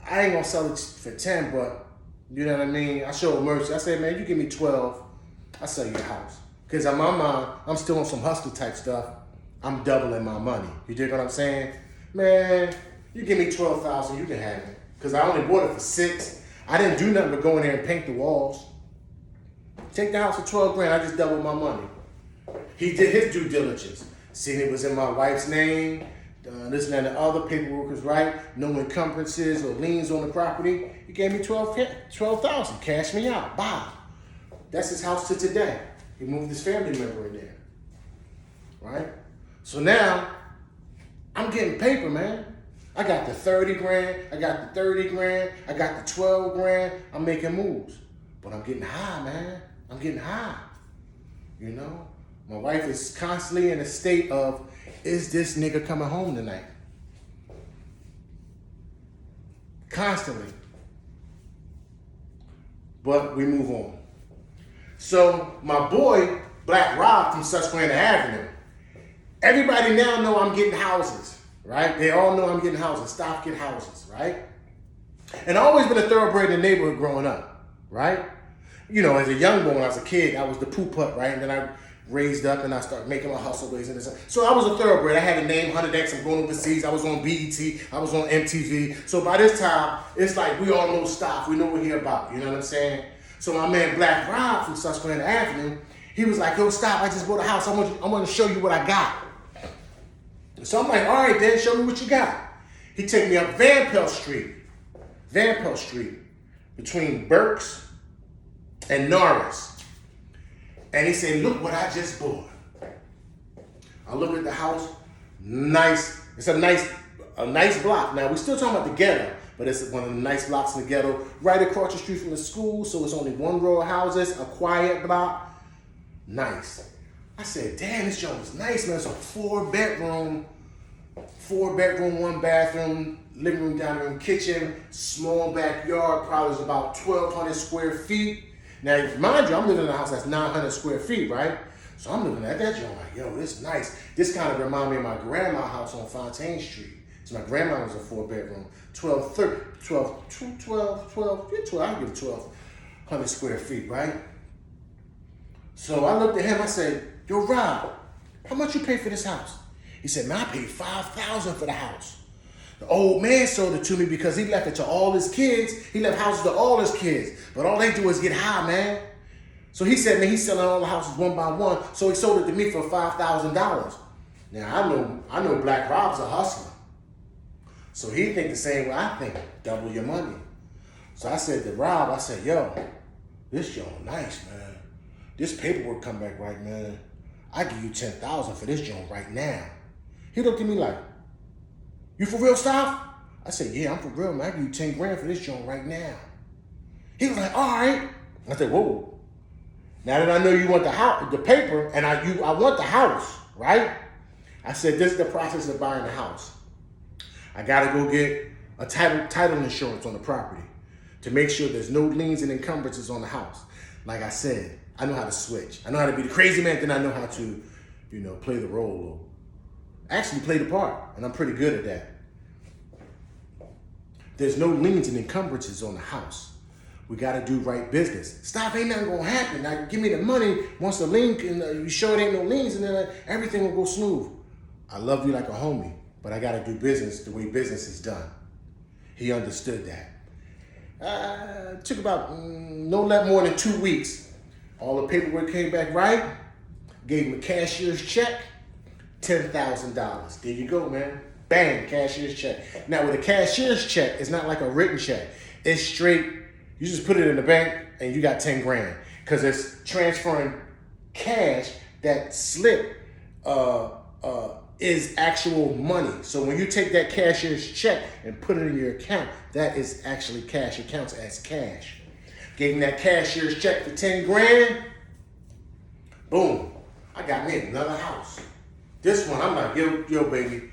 I ain't gonna sell it for 10, but you know what I mean? I showed mercy. I said, man, you give me 12, I'll sell you the house. Because in my mind, I'm still on some hustle type stuff. I'm doubling my money. You dig what I'm saying? Man, you give me 12,000, you can have it. Because I only bought it for 6. I didn't do nothing but go in there and paint the walls. Take the house for 12 grand, I just doubled my money. He did his due diligence. Seen it was in my wife's name, this and that, and the other paperwork was right, no encumbrances or liens on the property. He gave me 12,000, cash me out, bye. That's his house to today. He moved his family member in there, right? So now, I'm getting paper, man. I got the 30 grand, I got the 30 grand, I got the 12 grand, I'm making moves. But I'm getting high, man. I'm getting high, you know? My wife is constantly in a state of, is this nigga coming home tonight? Constantly. But we move on. So my boy, Black Rob from Susquehanna Avenue, everybody now know I'm getting houses, right? They all know I'm getting houses, stop get houses, right? And I've always been a thoroughbred in the neighborhood growing up, right? You know, as a young boy, when I was a kid, I was the poo putt, right? And then I raised up and I started making my hustle ways and this. So I was a thoroughbred. I had a name, 100X. I'm going overseas. I was on BET. I was on MTV. So by this time, it's like we all know stuff. We know what we're here about. You know what I'm saying? So my man Black Rob from Susquehanna Avenue, he was like, yo, stop. I just bought a house. I want to show you what I got. So I'm like, all right, then, show me what you got. He take me up Van Pelt Street, between Berks and Norris. And he said, look what I just bought. I look at the house, nice. It's a nice block. Now, we're still talking about the ghetto, but it's one of the nice blocks in the ghetto, right across the street from the school, so it's only one row of houses, a quiet block. Nice. I said, damn, this joint is nice, man. It's a 4-bedroom, 1 bathroom, living room, dining room, kitchen, small backyard, probably is about 1,200 square feet. Now, mind you, I'm living in a house that's 900 square feet, right? So I'm looking at that joint like, yo, this is nice. This kind of reminds me of my grandma's house on Fontaine Street. So my grandma was a 4-bedroom, 12, I'll give it 1,200 square feet, right? So I looked at him, I said, yo, Rob, how much you pay for this house? He said, man, I paid $5,000 for the house. The old man sold it to me because he left it to all his kids. He left houses to all his kids. But all they do is get high, man. So he said, man, he's selling all the houses one by one. So he sold it to me for $5,000. Now, I know Black Rob's a hustler. So he think the same way I think. Double your money. So I said to Rob, I said, yo, this joint nice, man. This paperwork come back right, man. I give you $10,000 for this joint right now. He looked at me like, you for real, Stop? I said, yeah, I'm for real, man. I give you 10 grand for this joint right now. He was like, all right. I said, whoa. Now that I know you want the house, the paper, and I want the house, right? I said, this is the process of buying the house. I gotta go get a title insurance on the property to make sure there's no liens and encumbrances on the house. Like I said, I know how to switch. I know how to be the crazy man, then I know how to, play the role or actually play the part, and I'm pretty good at that. There's no liens and encumbrances on the house. We gotta do right business. Stop, ain't nothing gonna happen. Now give me the money once the lien, you show it ain't no liens, and then everything will go smooth. I love you like a homie, but I gotta do business the way business is done. He understood that. Took about more than 2 weeks. All the paperwork came back right. Gave him a cashier's check, $10,000. There you go, man. Bang, cashier's check. Now with a cashier's check, it's not like a written check. It's straight, You just put it in the bank and you got 10 grand. Because it's transferring cash. That slip is actual money. So when you take that cashier's check and put it in your account, that is actually cash. It counts as cash. Gave him that cashier's check for 10 grand. Boom. I got me another house. This one, I'm like, yo, baby,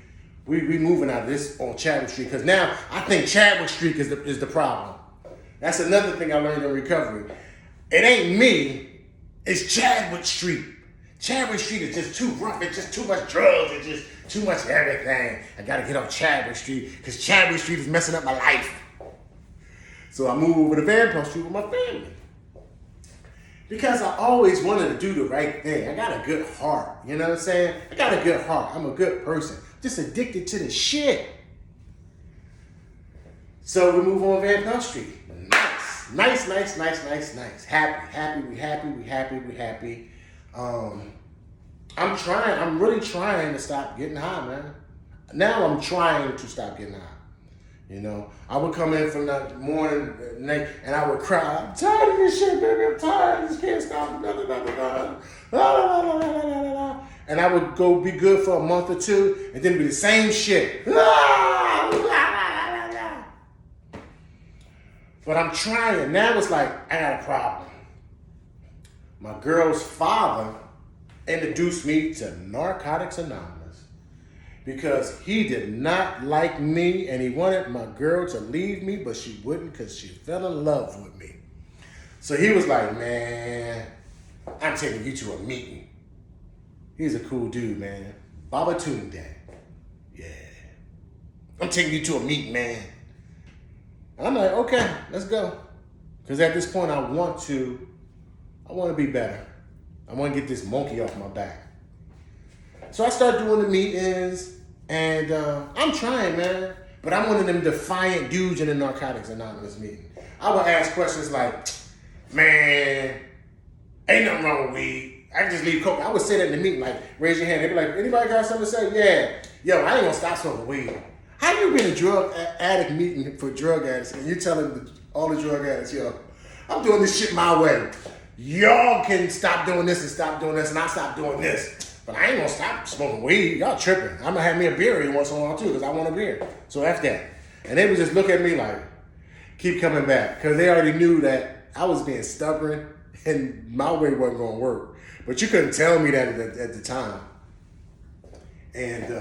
we moving out of this on Chadwick Street. Because now I think Chadwick Street is the problem. That's another thing I learned in recovery. It ain't me, it's Chadwick Street. Chadwick Street is just too rough. It's just too much drugs. It's just too much everything. I gotta get off Chadwick Street because Chadwick Street is messing up my life. So I moved over to Van Pelt Street with my family. Because I always wanted to do the right thing. I got a good heart. You know what I'm saying? I got a good heart. I'm a good person. Just addicted to the shit. So we move on Van Pelt Street. Nice. Happy. We happy. I'm really trying to stop getting high, man. Now I'm trying to stop getting high. You know, I would come in from the morning and I would cry, I'm tired of this shit, baby, I'm tired, I just can't stop. And I would go be good for a month or two and then be the same shit. But I'm trying. Now it's like, I got a problem. My girl's father introduced me to Narcotics Anonymous because he did not like me and he wanted my girl to leave me, but she wouldn't because she fell in love with me. So he was like, man, I'm taking you to a meeting. He's a cool dude, man. Baba Tunde. Yeah. I'm taking you to a meeting, man. And I'm like, okay, let's go. Because at this point, I want to be better. I want to get this monkey off my back. So I start doing the meetings, and I'm trying, man. But I'm one of them defiant dudes in the Narcotics Anonymous meeting. I would ask questions like, man, ain't nothing wrong with weed. I can just leave coke. I would say that in the meeting, like, raise your hand. They'd be like, anybody got something to say? Yeah. Yo, I ain't going to stop smoking weed. How you been a drug addict meeting for drug addicts, and you telling all the drug addicts, yo, I'm doing this shit my way. Y'all can stop doing this and stop doing this, and I'll stop doing this. But I ain't gonna stop smoking weed. Y'all tripping. I'm gonna have me a beer every once in a while too, because I want a beer. So F that. And they would just look at me like, keep coming back. Because they already knew that I was being stubborn and my way wasn't gonna work. But you couldn't tell me that at the time. And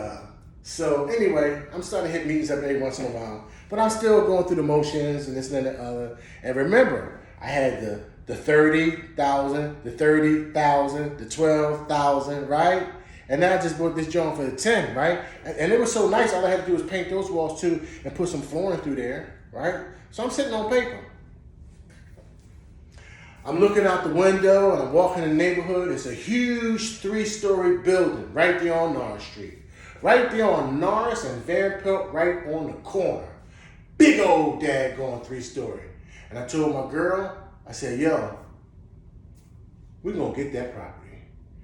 so anyway, I'm starting to hit meetings up every once in a while. But I'm still going through the motions and this and that and the other. And remember, I had the 30,000, the 30,000, the 12,000, right? And then I just bought this joint for the 10, right? And it was so nice, all I had to do was paint those walls too and put some flooring through there, right? So I'm sitting on paper. I'm looking out the window and I'm walking in the neighborhood. It's a huge 3-story building right there on Norris Street. Right there on Norris and Van Pelt, right on the corner. Big old daggone 3-story. And I told my girl, I said, yo, we're going to get that property.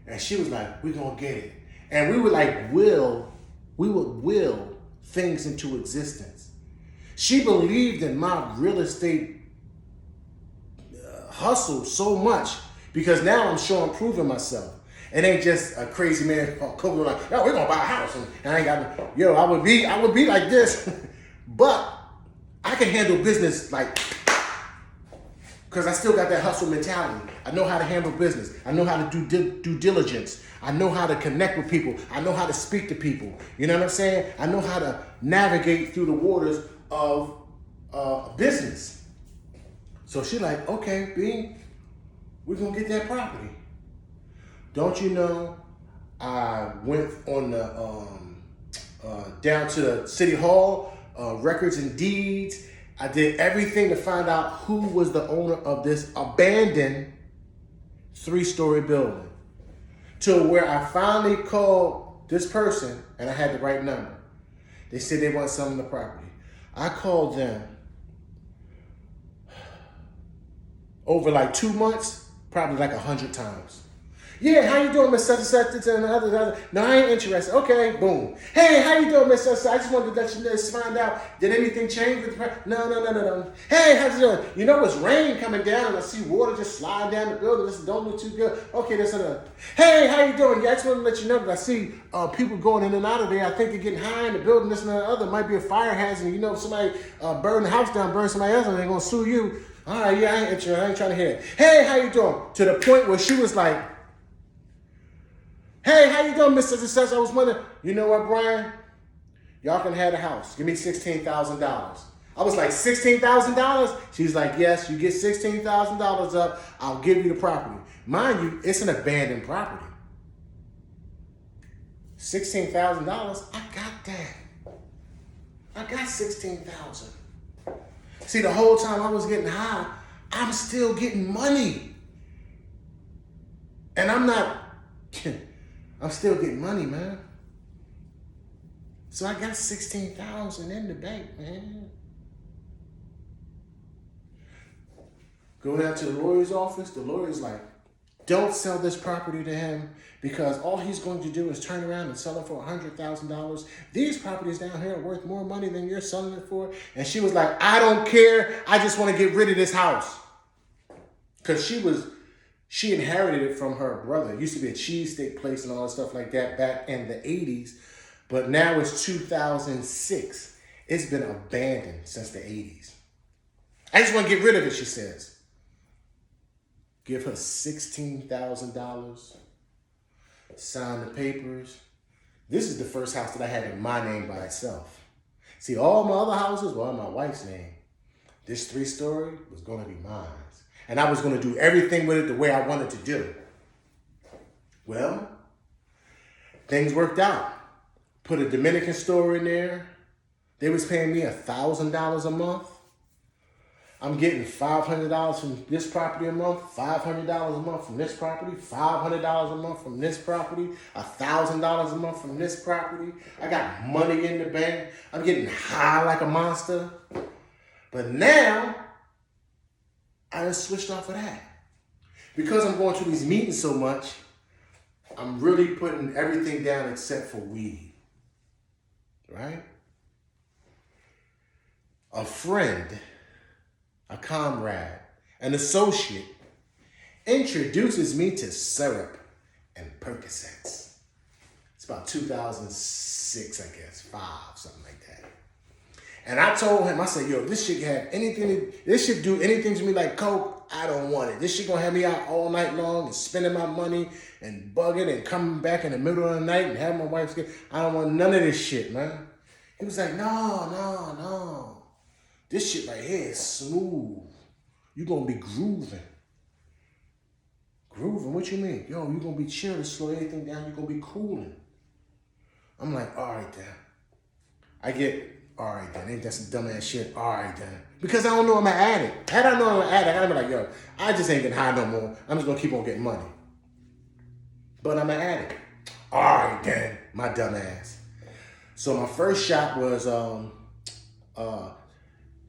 And she was like, we're going to get it. And we would like we would will things into existence. She believed in my real estate hustle so much because now I'm showing, proving myself. It ain't just a crazy man coming like, yo, we're going to buy a house. And I ain't got, yo, I would be like this. But I can handle business like, because I still got that hustle mentality. I know how to handle business. I know how to do due diligence. I know how to connect with people. I know how to speak to people. You know what I'm saying? I know how to navigate through the waters of business. So she like, okay, B, we're going to get that property. Don't you know, I went on the down to the city hall, records and deeds. I did everything to find out who was the owner of this abandoned 3-story building. To where I finally called this person and I had the right number. They said they want some of the property. I called them over like 2 months, probably like 100 times. Yeah, how you doing, Miss Such and Such, and the other. No, I ain't interested. Okay, boom. Hey, how you doing, Miss Such and Such? I just wanted to let you know, just find out, did anything change with the No. Hey, how's it doing? You know, it's rain coming down, and I see water just sliding down the building. This don't look too good. Okay, that's another. Hey, how you doing? Yeah, I just wanted to let you know that I see people going in and out of there. I think they're getting high in the building, this and the other. Might be a fire hazard. You know, if somebody burn the house down, burn somebody else, and they're going to sue you. All right, yeah, I ain't interested. I ain't trying to hear it. Hey, how you doing? To the point where she was like, hey, how you doing, Mr. Success? I was wondering, you know what, Brian? Y'all can have the house. Give me $16,000. I was like, $16,000? She's like, yes, you get $16,000 up. I'll give you the property. Mind you, it's an abandoned property. $16,000, I got that. I got $16,000. See, the whole time I was getting high, I'm still getting money. And I'm still getting money, man. So I got $16,000 in the bank, man. Go down to the lawyer's office. The lawyer's like, don't sell this property to him because all he's going to do is turn around and sell it for $100,000. These properties down here are worth more money than you're selling it for. And she was like, I don't care. I just want to get rid of this house. Because she inherited it from her brother. It used to be a cheesesteak place and all that stuff like that back in the 80s. But now it's 2006. It's been abandoned since the 80s. I just want to get rid of it, she says. Give her $16,000. Sign the papers. This is the first house that I had in my name by itself. See, all my other houses were in my wife's name. This 3-story was going to be mine. And I was going to do everything with it the way I wanted to do. Well, things worked out. Put a Dominican store in there. They was paying me $1,000 a month. I'm getting $500 from this property a month, $500 a month from this property, $500 a month from this property, $1,000 a month from this property. I got money in the bank. I'm getting high like a monster. But now, I just switched off of that. Because I'm going to these meetings so much, I'm really putting everything down except for weed. Right? A friend, a comrade, an associate introduces me to syrup and Percocets. It's about 2006, I guess, 5, something like that. And I told him, I said, yo, this shit do anything to me like coke, I don't want it. This shit gonna have me out all night long and spending my money and bugging and coming back in the middle of the night and having my wife get, I don't want none of this shit, man. He was like, no. This shit right here is smooth. You gonna be grooving. Grooving, what you mean? Yo, you gonna be chill to slow everything down, you gonna be cooling. I'm like, all right then. All right then, ain't that some dumbass shit? All right then. Because I don't know I'm an addict. Had I known I'm an addict, I'd be like, yo, I just ain't getting high no more. I'm just gonna keep on getting money. But I'm an addict. All right then, my dumb ass. So my first shot was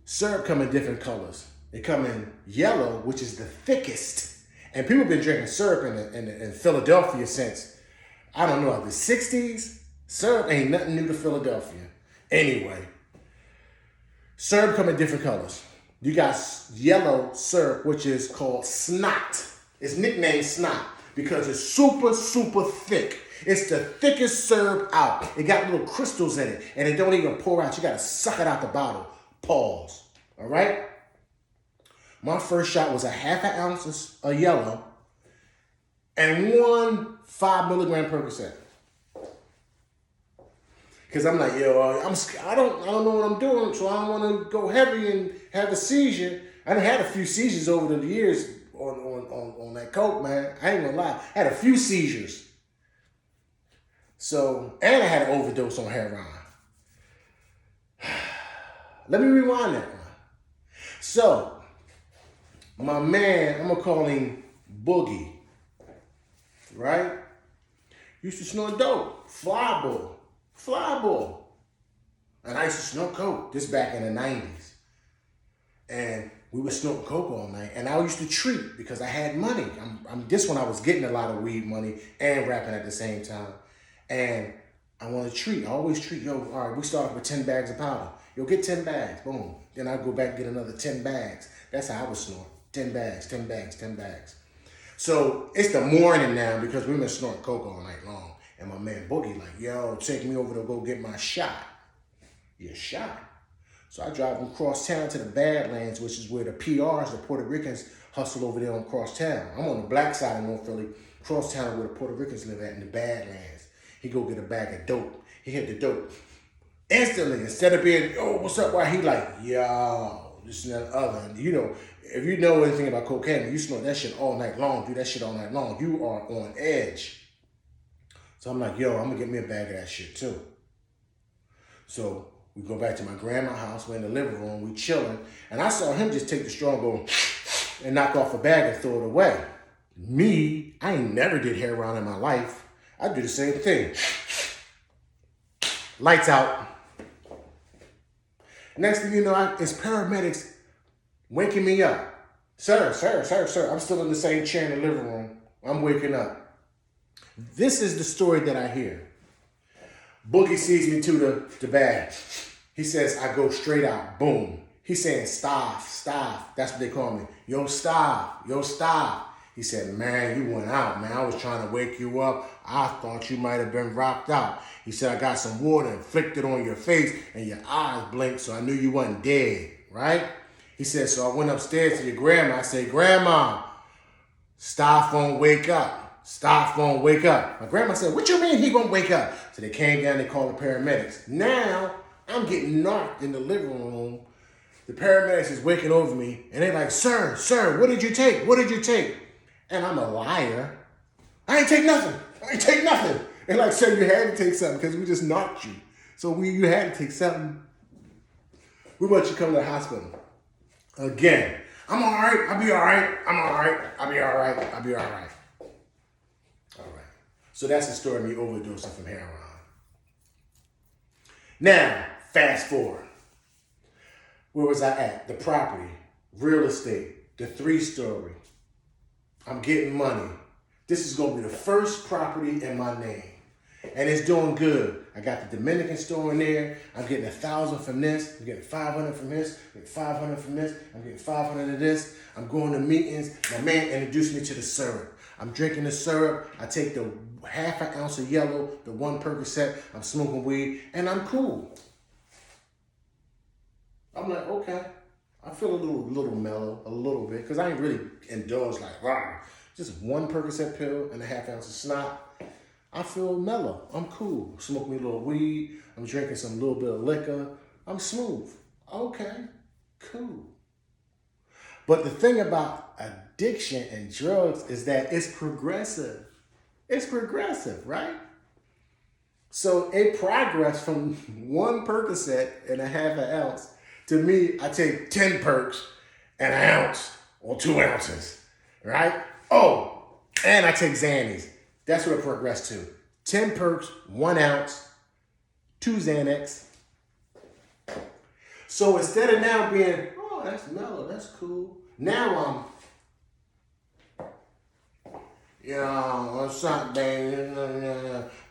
syrup come in different colors. It come in yellow, which is the thickest. And people have been drinking syrup in Philadelphia since, I don't know, the 60s. Syrup ain't nothing new to Philadelphia. Anyway, syrup come in different colors. You got yellow syrup, which is called snot. It's nicknamed snot because it's super, super thick. It's the thickest syrup out. It got little crystals in it, and it don't even pour out. You got to suck it out the bottle. Pause. All right? My first shot was a half an ounce of yellow and 1 5-milligram Percocet. Because I'm like, yo, I don't know what I'm doing, so I don't want to go heavy and have a seizure. I done had a few seizures over the years on that coke, man. I ain't gonna lie. I had a few seizures. So, and I had an overdose on heroin. Let me rewind that one. So, my man, I'm gonna call him Boogie, right? Used to snort dope, fly ball. And I used to snort coke, this back in the 90s. And we were snorting coke all night, and I used to treat because I had money. This one I was getting a lot of weed money and rapping at the same time, and I want to treat. I always treat. Yo, all right, we start with 10 bags of powder. Yo, get 10 bags. Boom. Then I go back and get another 10 bags. That's how I was snorting. 10 bags, 10 bags, 10 bags. So it's the morning now because we've been snorting coke all night long, and my man Boogie like, yo, take me over to go get my shot. Your shot. So I drive them cross town to the Badlands, which is where the PRs, the Puerto Ricans, hustle over there on cross town. I'm on the black side of North Philly, cross town where the Puerto Ricans live at in the Badlands. He go get a bag of dope. He hit the dope instantly. Instead of being, oh, what's up? Why he like, yo, this and that other. And you know, if you know anything about cocaine, you snort that shit all night long, do that shit all night long, you are on edge. So I'm like, yo, I'm gonna get me a bag of that shit too. So we go back to my grandma's house. We're in the living room. We chilling. And I saw him just take the straw and go and knock off a bag and throw it away. Me, I ain't never did heroin in my life. I do the same thing. Lights out. Next thing you know, it's paramedics waking me up. Sir. I'm still in the same chair in the living room. I'm waking up. This is the story that I hear. Boogie sees me to the bag. He says, I go straight out. Boom. He's saying, stop. That's what they call me. Yo, stop. He said, man, you went out, man. I was trying to wake you up. I thought you might have been rocked out. He said, I got some water and flicked it on your face and your eyes blinked, so I knew you wasn't dead, right? He said, so I went upstairs to your grandma. I said, Grandma, Staff won't wake up. My grandma said, what you mean he won't wake up? So they came down, they called the paramedics. Now, I'm getting knocked in the living room. The paramedics is waking over me, and they're like, sir, what did you take? And I'm a liar. I ain't take nothing. They're like, sir, you had to take something because we just knocked you. So you had to take something. We want you to come to the hospital. Again, I'm all right. I'll be all right. So that's the story of me overdosing from heroin. Now, fast forward. Where was I at? The property, real estate, the 3-story. I'm getting money. This is going to be the first property in my name. And it's doing good. I got the Dominican store in there. I'm getting 1,000 from this. I'm getting 500 from this. I'm getting 500 from this. I'm getting 500 of this. I'm going to meetings. My man introduced me to the syrup. I'm drinking the syrup. I take the half an ounce of yellow, the 1 Percocet. I'm smoking weed, and I'm cool. I'm like, okay. I feel a little mellow, a little bit, because I ain't really indulged like, wow. Just 1 Percocet pill and a half ounce of snot. I feel mellow. I'm cool. Smoking me a little weed. I'm drinking some little bit of liquor. I'm smooth. Okay, cool. But the thing about addiction and drugs is that it's progressive. It's progressive, right? So it progressed from 1 Percocet and a half an ounce to me, I take 10 perks and an ounce or 2 ounces, right? Oh, and I take Xannies. That's where it progressed to. 10 perks, 1 ounce, 2 Xanax. So instead of now being, oh, that's mellow, that's cool. Now what's up, baby?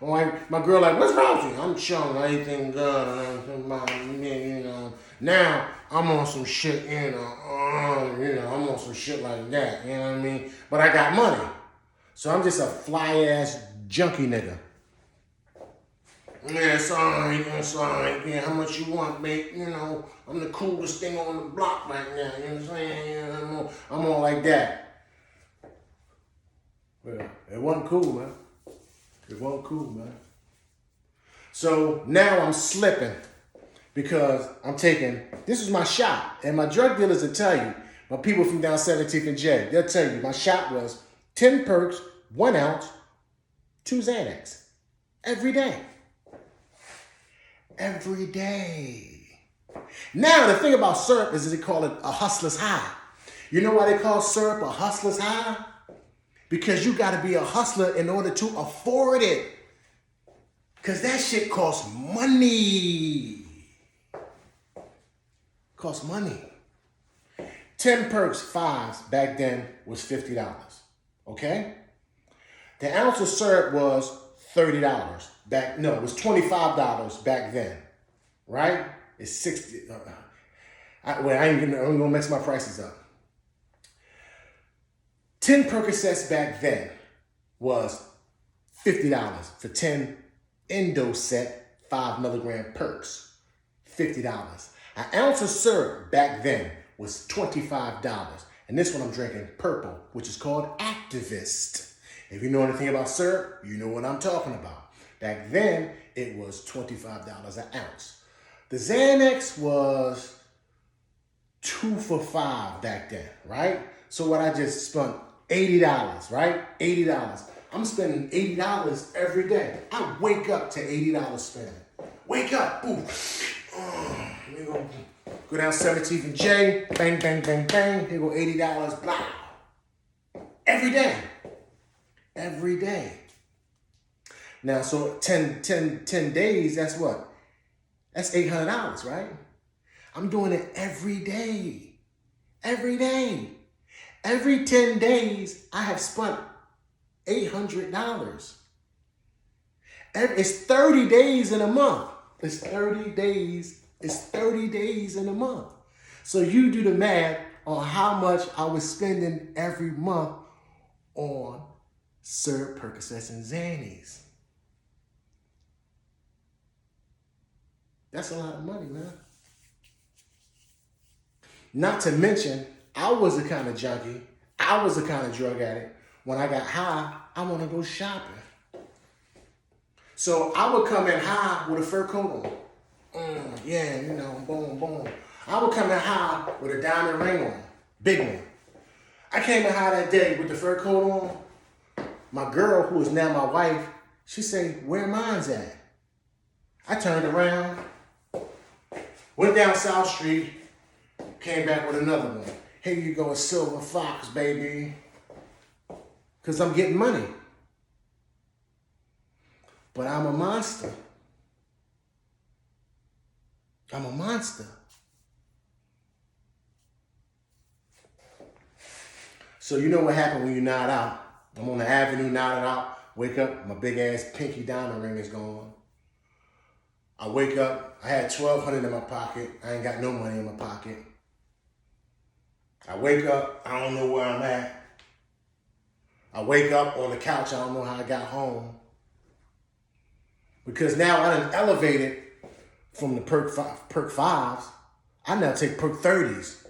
My girl like, what's wrong with you? I'm chilling, everything good. Now I'm on some shit, I'm on some shit like that, you know what I mean? But I got money. So I'm just a fly-ass junkie nigga. Yeah, it's all right. Yeah, how much you want, babe? I'm the coolest thing on the block right now. You know what I'm saying? I'm all like that. Well, it wasn't cool, man. So now I'm slipping because I'm taking, this is my shot. And my drug dealers will tell you, my people from down 17th and J, they'll tell you my shot was 10 perks, 1 ounce, 2 Xanax. Every day. Now, the thing about syrup is they call it a hustler's high. You know why they call syrup a hustler's high? Because you got to be a hustler in order to afford it. Because that shit costs money. 10 perks, fives back then was $50. Okay? The ounce of syrup was $30 back. No, it was $25 back then. Right? It's 60. I'm gonna mess my prices up. 10 Percocets back then was $50 for 10 Endo set 5 milligram perks. $50. An ounce of syrup back then was $25. And this one I'm drinking purple, which is called Activist. If you know anything about syrup, you know what I'm talking about. Back then, it was $25 an ounce. The Xanax was 2 for $5 back then, right? So what I just spent $80, right? $80. I'm spending $80 every day. I wake up to $80 spending. Wake up, ooh. Let me go down 17th and J, bang, bang, bang, bang. Here go $80, blah. Every day. Every day. Now, so 10 days, that's what? That's $800, right? I'm doing it every day. Every day. Every 10 days, I have spent $800. It's 30 days in a month. It's 30 days. It's 30 days in a month. So you do the math on how much I was spending every month on syrup, Percocets, and Xannies. That's a lot of money, man. Not to mention, I was the kind of junkie, I was the kind of drug addict. When I got high, I want to go shopping. So I would come in high with a fur coat on. Yeah, you know, boom, boom. I would come in high with a diamond ring on, big one. I came in high that day with the fur coat on. My girl, who is now my wife, she said, "Where mine's at?" I turned around, went down South Street, came back with another one. Here you go, a silver fox, baby. Because I'm getting money. But I'm a monster. I'm a monster. So you know what happened when you're not out. I'm on the avenue, nodding out. Wake up, my big ass pinky diamond ring is gone. I wake up, I had $1,200 in my pocket. I ain't got no money in my pocket. I wake up, I don't know where I'm at. I wake up on the couch, I don't know how I got home. Because now I done elevated from the perk 5s. I now take perk 30s.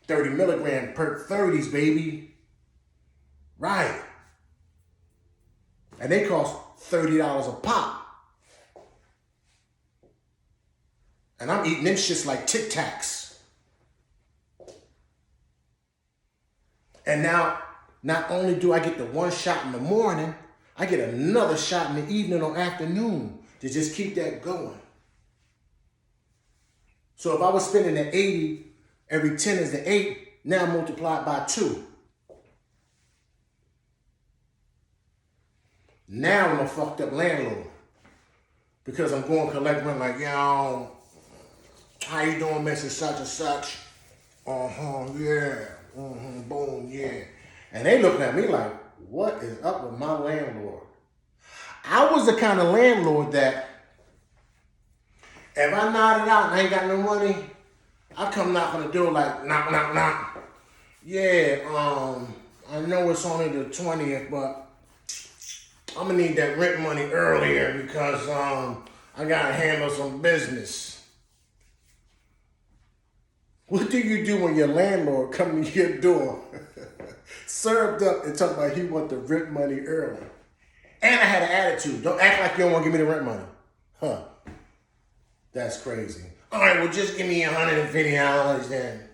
30 milligram perk 30s, baby. Right. And they cost $30 a pop. And I'm eating them shits like Tic Tacs. And now, not only do I get the one shot in the morning, I get another shot in the evening or afternoon to just keep that going. So if I was spending the 80, every 10 is the 8, now multiplied by 2. Now I'm a fucked up landlord. Because I'm going to collect rent like, yo, how you doing, Mr. Such and Such? Yeah. Boom, yeah. And they looking at me like, what is up with my landlord? I was the kind of landlord that if I nodded out and I ain't got no money, I come knock on the door like, knock, knock, knock. Yeah, I know it's only the 20th, but I'm gonna need that rent money earlier because I gotta handle some business. What do you do when your landlord comes to your door, served up and talk about he want the rent money early? And I had an attitude. Don't act like you don't want to give me the rent money. Huh. That's crazy. All right, well, just give me $150 then.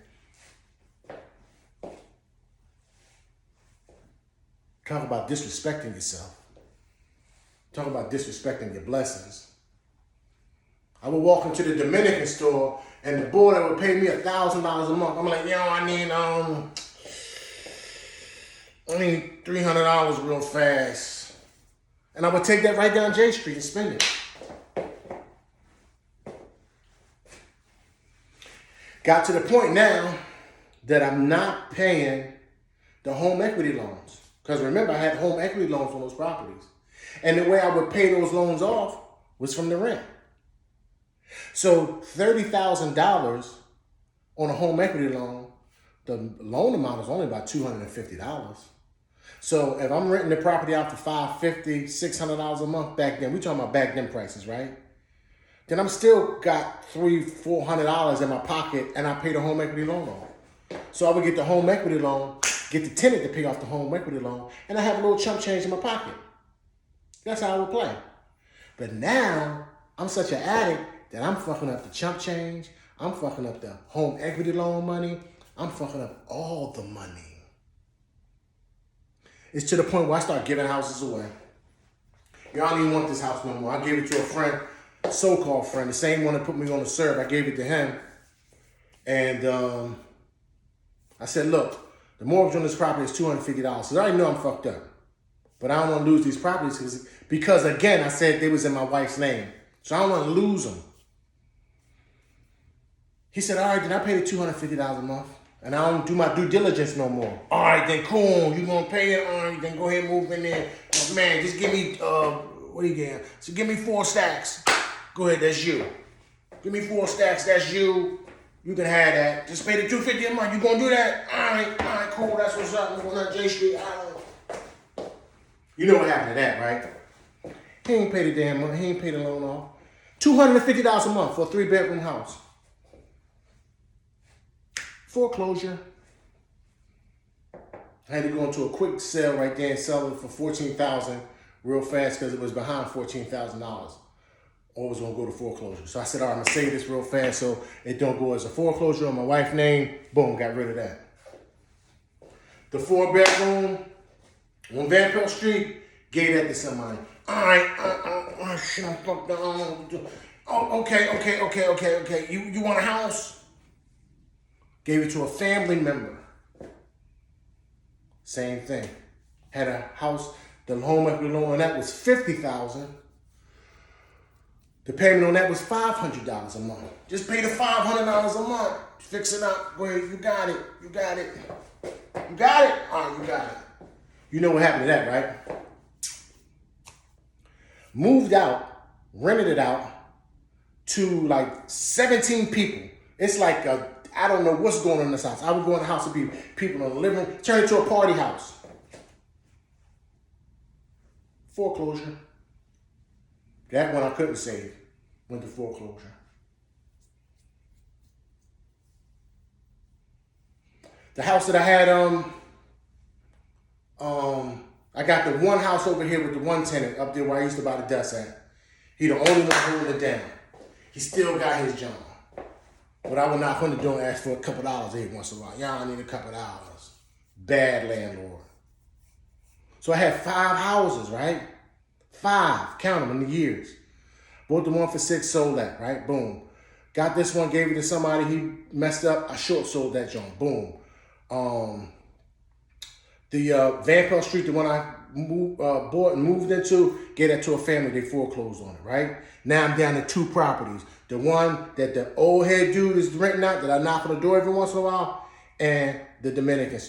Talk about disrespecting yourself. Talk about disrespecting your blessings. I would walk into the Dominican store and the boy that would pay me $1,000 a month. I'm like, yo, I need $300 real fast. And I would take that right down J Street and spend it. Got to the point now that I'm not paying the home equity loans. Because remember, I had home equity loans on those properties. And the way I would pay those loans off was from the rent. So $30,000 on a home equity loan, the loan amount is only about $250. So if I'm renting the property out for $550, $600 a month back then, we talking about back then prices, right? Then I'm still got $300-$400 in my pocket, and I pay the home equity loan off. So I would get the home equity loan, get the tenant to pay off the home equity loan, and I have a little chump change in my pocket. That's how I would play. But now I'm such an addict that I'm fucking up the chump change. I'm fucking up the home equity loan money. I'm fucking up all the money. It's to the point where I start giving houses away. Y'all don't even want this house no more. I gave it to a friend, so-called friend, the same one that put me on the serve. I gave it to him. And I said, look, the mortgage on this property is $250. So I already know I'm fucked up. But I don't want to lose these properties because again, I said they was in my wife's name. So I don't want to lose them. He said, all right, then I pay the $250 a month. And I don't do my due diligence no more. All right, then cool. You gonna pay it? All right, then go ahead and move in there. Oh, man, just give me, what are you getting? So give me 4 stacks. Go ahead, that's you. Give me 4 stacks, that's you. You can have that. Just pay the $250 a month. You gonna do that? All right, cool. That's what's up. We're going to J Street. You know what happened to that, right? He ain't pay the damn money. He ain't pay the loan off. $250 a month for a 3-bedroom house. Foreclosure. I had to go into a quick sale right there and sell it for $14,000 real fast because it was behind $14,000. Or it was gonna go to foreclosure. So I said, all right, I'm gonna save this real fast so it don't go as a foreclosure on my wife's name. Boom, got rid of that. The 4-bedroom on Van Pelt Street, gave that to somebody. All right, shit, I'm fucked up. Oh, okay. You want a house? Gave it to a family member. Same thing. Had a house, the home equity loan on that was $50,000. The payment on that was $500 a month. Just pay the $500 a month. Fix it up. Go ahead, you got it. You got it. You got it? All right, you got it. You know what happened to that, right? Moved out, rented it out to like 17 people. It's like I don't know what's going on in this house. I would go in the house and people in the living room, turn it into a party house. Foreclosure. That one I couldn't save. Went to foreclosure. The house that I had, I got the one house over here with the one tenant up there where I used to buy the dust at. He the only one holding it down. He still got his job. But I would knock on the door and ask for a couple dollars every once in a while. Y'all, I need a couple dollars. Bad landlord. So I had 5 houses, right? 5, count them in the years. Bought the one for 6, sold that, right? Boom. Got this one, gave it to somebody, he messed up, I short sold that joint, boom. The Van Pelt Street, the one I bought and moved into, gave that to a family, they foreclosed on it, right? Now I'm down to 2 properties. The one that the old head dude is renting out, that I knock on the door every once in a while, and the Dominican